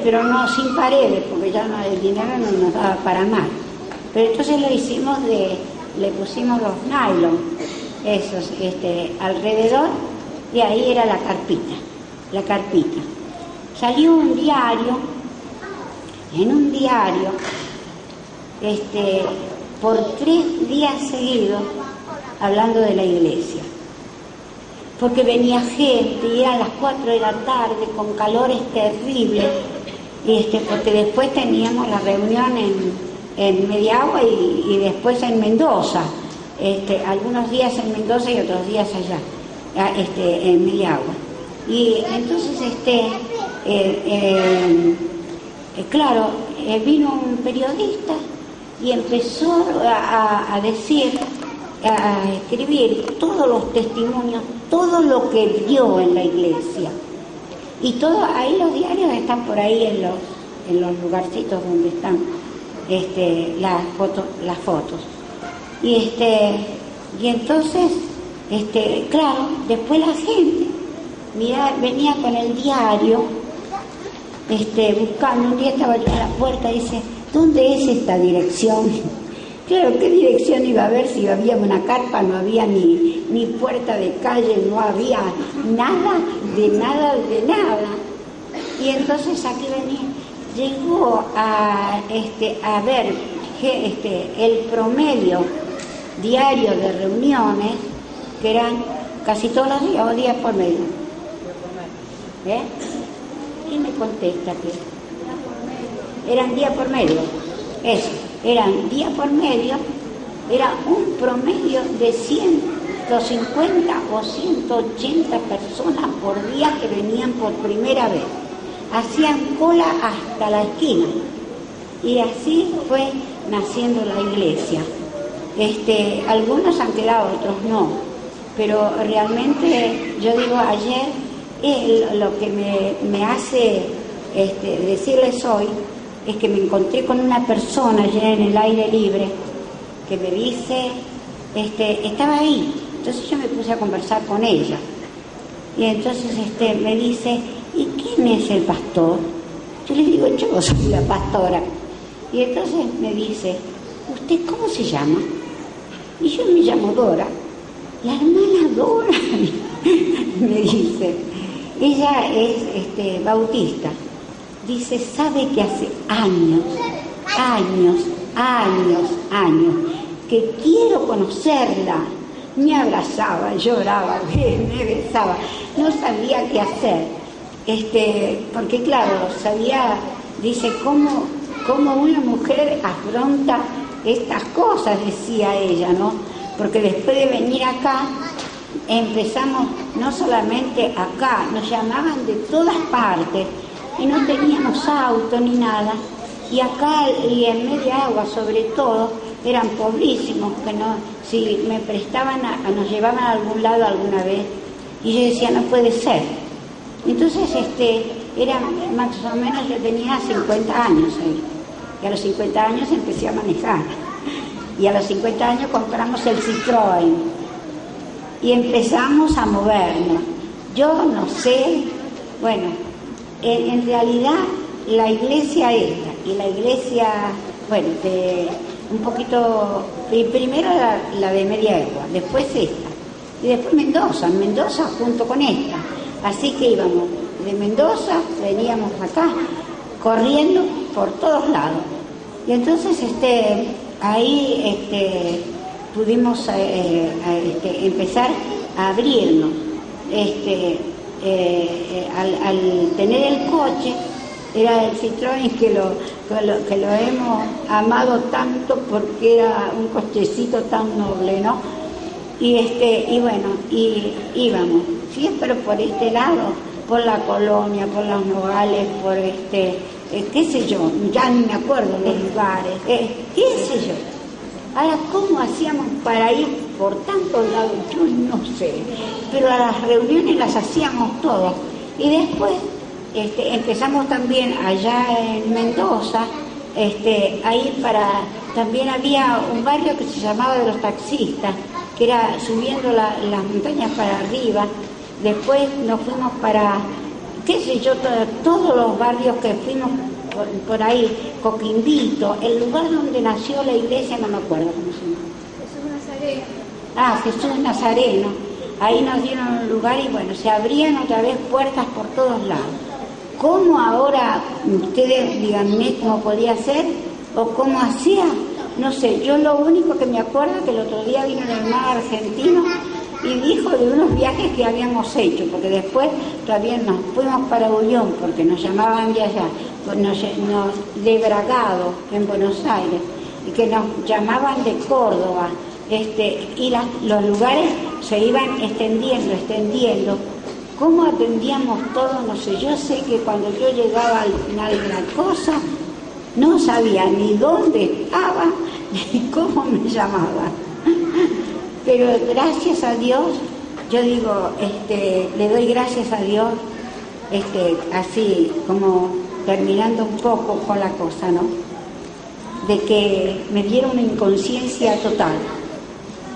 pero no sin paredes, porque ya el dinero no nos daba para más. Pero entonces lo hicimos le pusimos los nylon, esos, alrededor, y ahí era la carpita. Salió un diario, en un diario, por 3 días seguidos, hablando de la iglesia. Porque venía gente, y eran las 4 de la tarde, con calores terribles, porque después teníamos la reunión en Media Agua y después en Mendoza, algunos días en Mendoza y otros días allá, en Media Agua. Y entonces, claro, vino un periodista y empezó a decir, a escribir todos los testimonios, todo lo que vio en la iglesia. Y todo, ahí los diarios están por ahí en los lugarcitos donde están las fotos. Y entonces, claro, después la gente venía con el diario, buscando. Un día estaba yo a la puerta y dice, ¿dónde es esta dirección? Claro, ¿qué dirección iba a haber si había una carpa? No había ni puerta de calle, no había nada. Y entonces aquí venía, llegó a ver el promedio diario de reuniones, que eran casi todos los días o días por medio. ¿Quién me contesta que eran días por medio? Eso, eran días por medio, era un promedio de 150 o 180 personas por día que venían por primera vez. Hacían cola hasta la esquina. Y así fue naciendo la iglesia. Algunos han quedado, otros no. Pero realmente, yo digo, ayer lo que me hace decirles hoy es que me encontré con una persona ayer en el aire libre que me dice, estaba ahí. Entonces yo me puse a conversar con ella. Y entonces me dice, ¿y quién es el pastor? Yo le digo, yo soy la pastora. Y entonces me dice, ¿usted cómo se llama? Y yo me llamo Dora. La hermana Dora, me dice. Ella es bautista. Dice, ¿sabe que hace años, que quiero conocerla? Me abrazaba, lloraba, me besaba, no sabía qué hacer. Porque claro, sabía, dice, ¿cómo una mujer afronta estas cosas? Decía ella, ¿no? Porque después de venir acá, empezamos, no solamente acá, nos llamaban de todas partes, y no teníamos auto ni nada, y acá y en Media Agua sobre todo, eran pobrísimos, que no, si me prestaban, nos llevaban a algún lado alguna vez, y yo decía, no puede ser. Entonces, era más o menos, yo tenía 50 años ahí, y a los 50 años empecé a manejar, y a los 50 años compramos el Citroën, y empezamos a movernos. Yo no sé, bueno, en realidad la iglesia esta, y la iglesia, bueno, un poquito, primero la de Media Agua, después esta, y después Mendoza junto con esta. Así que íbamos de Mendoza, veníamos acá, corriendo por todos lados. Y entonces ahí pudimos empezar a abrirnos. Al tener el coche, era el Citroën que lo hemos amado tanto porque era un cochecito tan noble, ¿no? Y bueno, y íbamos siempre por este lado, por la Colonia, por los Nogales, por qué sé yo, ya ni me acuerdo los lugares, qué sé yo. Ahora, ¿cómo hacíamos para ir por tantos lados? Yo no sé, pero a las reuniones las hacíamos todos. Y después empezamos también allá en Mendoza, ahí también había un barrio que se llamaba de los taxistas, que era subiendo las montañas para arriba. Después nos fuimos para, qué sé yo, todos los barrios que fuimos por ahí, Coquimbito, el lugar donde nació la iglesia, no me acuerdo cómo se llama. Jesús Nazareno. Jesús Nazareno. Ahí nos dieron un lugar y bueno, se abrían otra vez puertas por todos lados. ¿Cómo ahora, ustedes díganme cómo podía ser o cómo hacía? No sé, yo lo único que me acuerdo es que el otro día vino un hermano argentino y dijo de unos viajes que habíamos hecho, porque después todavía nos fuimos para Ullón, porque nos llamaban de allá, de Bragado, en Buenos Aires, y que nos llamaban de Córdoba, y los lugares se iban extendiendo. ¿Cómo atendíamos todo? No sé, yo sé que cuando yo llegaba al final de la cosa, no sabía ni dónde estaba, ni cómo me llamaban. Pero gracias a Dios, yo digo, le doy gracias a Dios, así como terminando un poco con la cosa, ¿no? De que me dieron una inconsciencia total,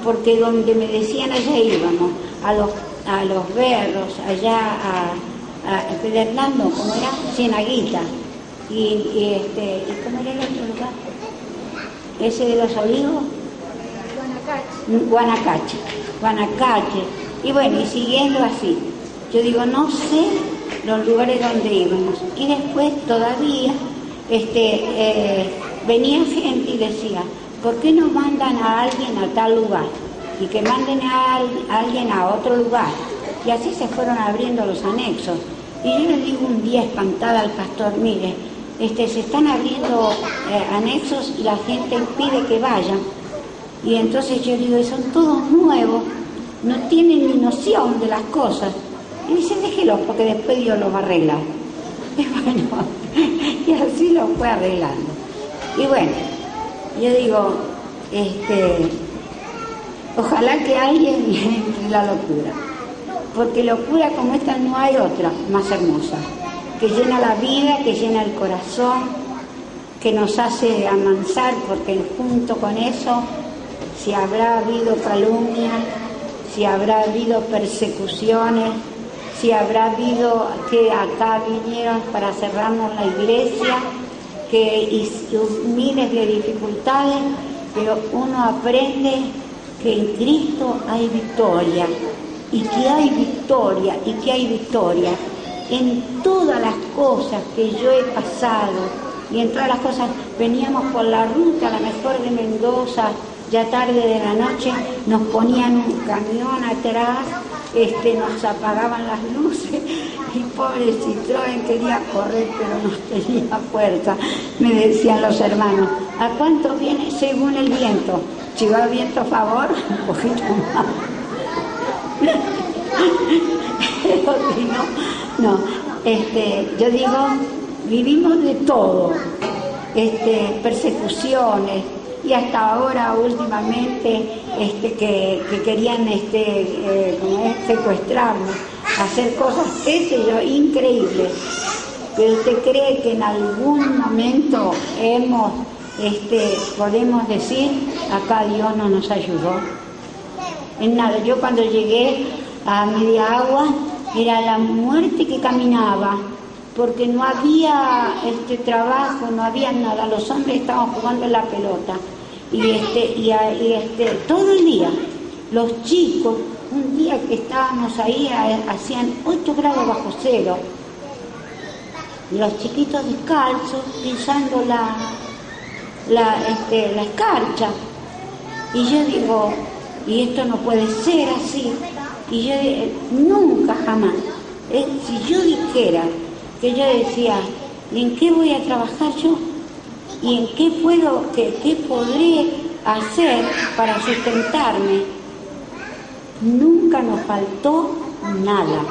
porque donde me decían allá íbamos, a los Berros, allá a Pedernando, ¿cómo era? Cienaguita, y ¿cómo era el otro lugar? Ese de los Olivos. Guanacache, y bueno, y siguiendo así. Yo digo, no sé los lugares donde íbamos. Y después todavía venía gente y decía, ¿por qué no mandan a alguien a tal lugar? Y que manden a alguien a otro lugar. Y así se fueron abriendo los anexos. Y yo le digo un día espantada al pastor, mire, se están abriendo anexos y la gente pide que vayan. Y entonces yo digo, son todos nuevos, no tienen ni noción de las cosas. Y dice, déjelos, porque después Dios los va a arreglar. Y bueno, y así lo fue arreglando. Y bueno, yo digo, ojalá que alguien entre la locura, porque locura como esta no hay otra más hermosa, que llena la vida, que llena el corazón, que nos hace amansar, porque junto con eso, si habrá habido calumnia, si habrá habido persecuciones, si habrá habido que acá vinieron para cerrarnos la iglesia, y miles de dificultades, pero uno aprende que en Cristo hay victoria, y que hay victoria, y que hay victoria en todas las cosas que yo he pasado, y en todas las cosas. Veníamos por la ruta, a la mejor de Mendoza, ya tarde de la noche, nos ponían un camión atrás, nos apagaban las luces, y pobre Citroën quería correr, pero no tenía fuerza. Me decían los hermanos, ¿a cuánto viene? Según el viento. Si va el viento a favor, un poquito más. Pero si no, yo digo, vivimos de todo, persecuciones, y hasta ahora últimamente que querían secuestrarnos, hacer cosas, qué sé yo, increíbles. Pero usted cree que en algún momento podemos decir, acá Dios no nos ayudó en nada. Yo cuando llegué a Media Agua era la muerte que caminaba, porque no había trabajo, no había nada, los hombres estaban jugando en la pelota, y todo el día, los chicos, un día que estábamos ahí, hacían 8 grados bajo cero, y los chiquitos descalzos, pisando la escarcha. Y yo digo, y esto no puede ser así. Y yo nunca, jamás. Si yo dijera que yo decía, ¿y en qué voy a trabajar yo? ¿Y en qué podré hacer para sustentarme? Nunca nos faltó nada,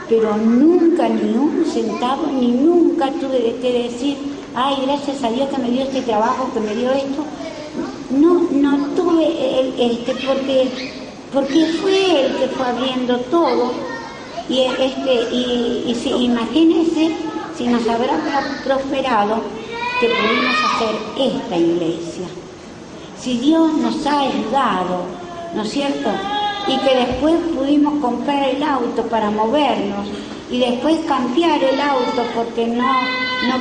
pero nunca ni un centavo, ni nunca tuve que decir, ay, gracias a Dios que me dio este trabajo, que me dio esto. No tuve porque fue el que fue abriendo todo. Y si, imagínense si nos habrá prosperado que pudimos hacer esta iglesia. Si Dios nos ha ayudado, ¿no es cierto? Y que después pudimos comprar el auto para movernos y después cambiar el auto porque no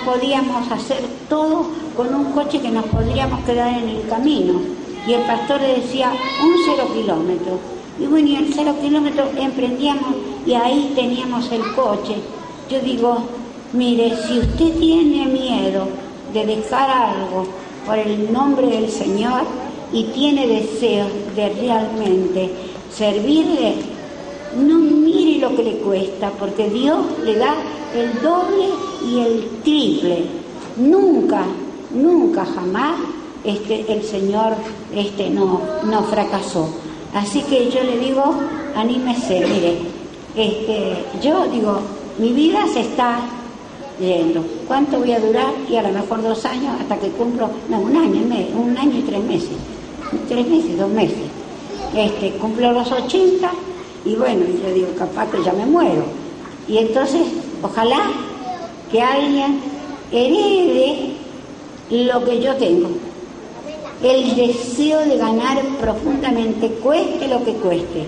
podíamos hacer todo con un coche que nos podríamos quedar en el camino. Y el pastor le decía, un 0 kilómetro. Y bueno, y en 0 kilómetros emprendíamos y ahí teníamos el coche. Yo digo, mire, si usted tiene miedo de dejar algo por el nombre del Señor y tiene deseo de realmente servirle, no mire lo que le cuesta, porque Dios le da el doble y el triple. Nunca jamás el Señor no fracasó. Así que yo le digo, anímese, mire, yo digo, mi vida se está yendo. ¿Cuánto voy a durar? Y a lo mejor 2 años hasta que cumplo, no, 1 año y 3 meses. 3 meses, 2 meses. Cumplo los 80 y bueno, yo digo, capaz que ya me muero. Y entonces, ojalá que alguien herede lo que yo tengo. El deseo de ganar profundamente, cueste lo que cueste.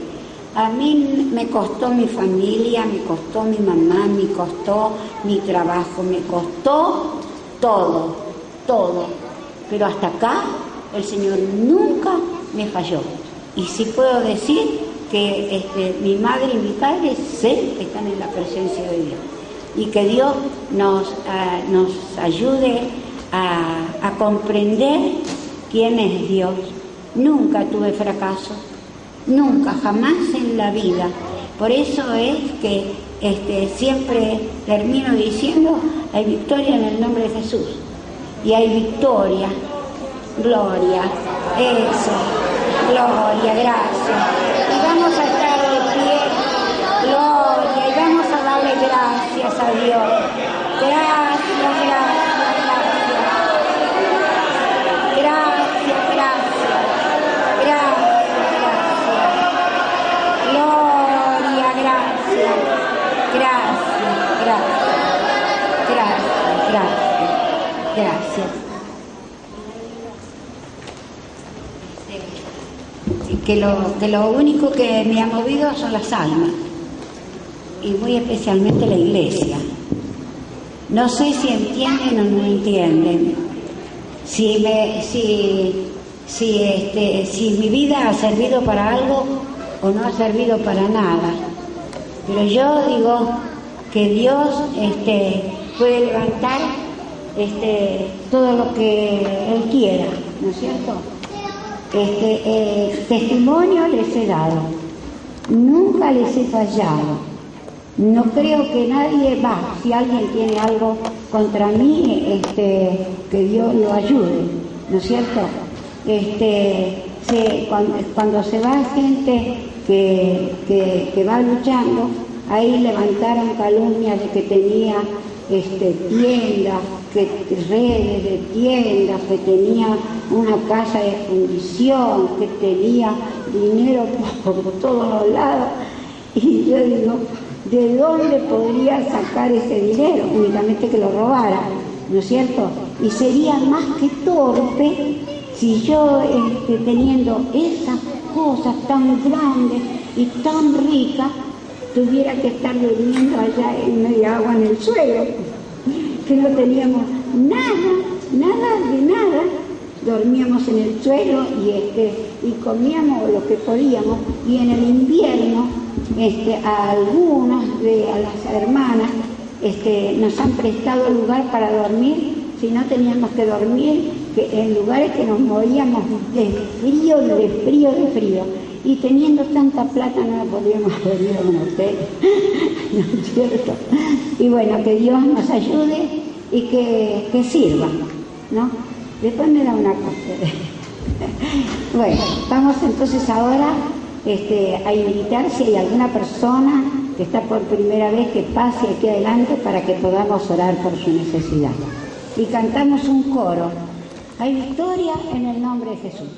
A mí me costó mi familia, me costó mi mamá, me costó mi trabajo, me costó todo. Pero hasta acá el Señor nunca me falló. Y sí puedo decir que mi madre y mi padre sé que están en la presencia de Dios. Y que Dios nos ayude a comprender quién es Dios. Nunca tuve fracaso, nunca, jamás en la vida. Por eso es que siempre termino diciendo, hay victoria en el nombre de Jesús. Y hay victoria, gloria, eso, gloria, gracias. Y vamos a estar de pie, gloria, y vamos a darle gracias a Dios. Gracias. Gracias. Que lo único que me ha movido son las almas, y muy especialmente la iglesia. No sé si entienden o no entienden, si mi vida ha servido para algo o no ha servido para nada. Pero yo digo que Dios puede levantar todo lo que Él quiera, ¿no es cierto? Testimonio les he dado, nunca les he fallado. No creo que nadie si alguien tiene algo contra mí, que Dios lo ayude, ¿no es cierto? Cuando se va gente que va luchando, ahí levantaron calumnias de que tenía tiendas, redes de tiendas, que tenía una casa de fundición, que tenía dinero por todos los lados. Y yo digo, ¿de dónde podría sacar ese dinero? Únicamente que lo robara, ¿no es cierto? Y sería más que torpe si yo, teniendo esas cosas tan grandes y tan ricas, tuviera que estar durmiendo allá en media agua en el suelo, que no teníamos nada de nada. Dormíamos en el suelo y comíamos lo que podíamos. Y en el invierno, a las hermanas, nos han prestado lugar para dormir. Si no, teníamos que dormir que en lugares que nos moríamos de frío, y teniendo tanta plata no la podríamos haber ido a un hotel, ¿no es cierto? Y bueno, que Dios nos ayude y que sirva, ¿no? Después me da una cosa. Bueno, vamos entonces ahora a invitar si hay alguna persona que está por primera vez que pase aquí adelante para que podamos orar por su necesidad. Y cantamos un coro. Hay victoria en el nombre de Jesús.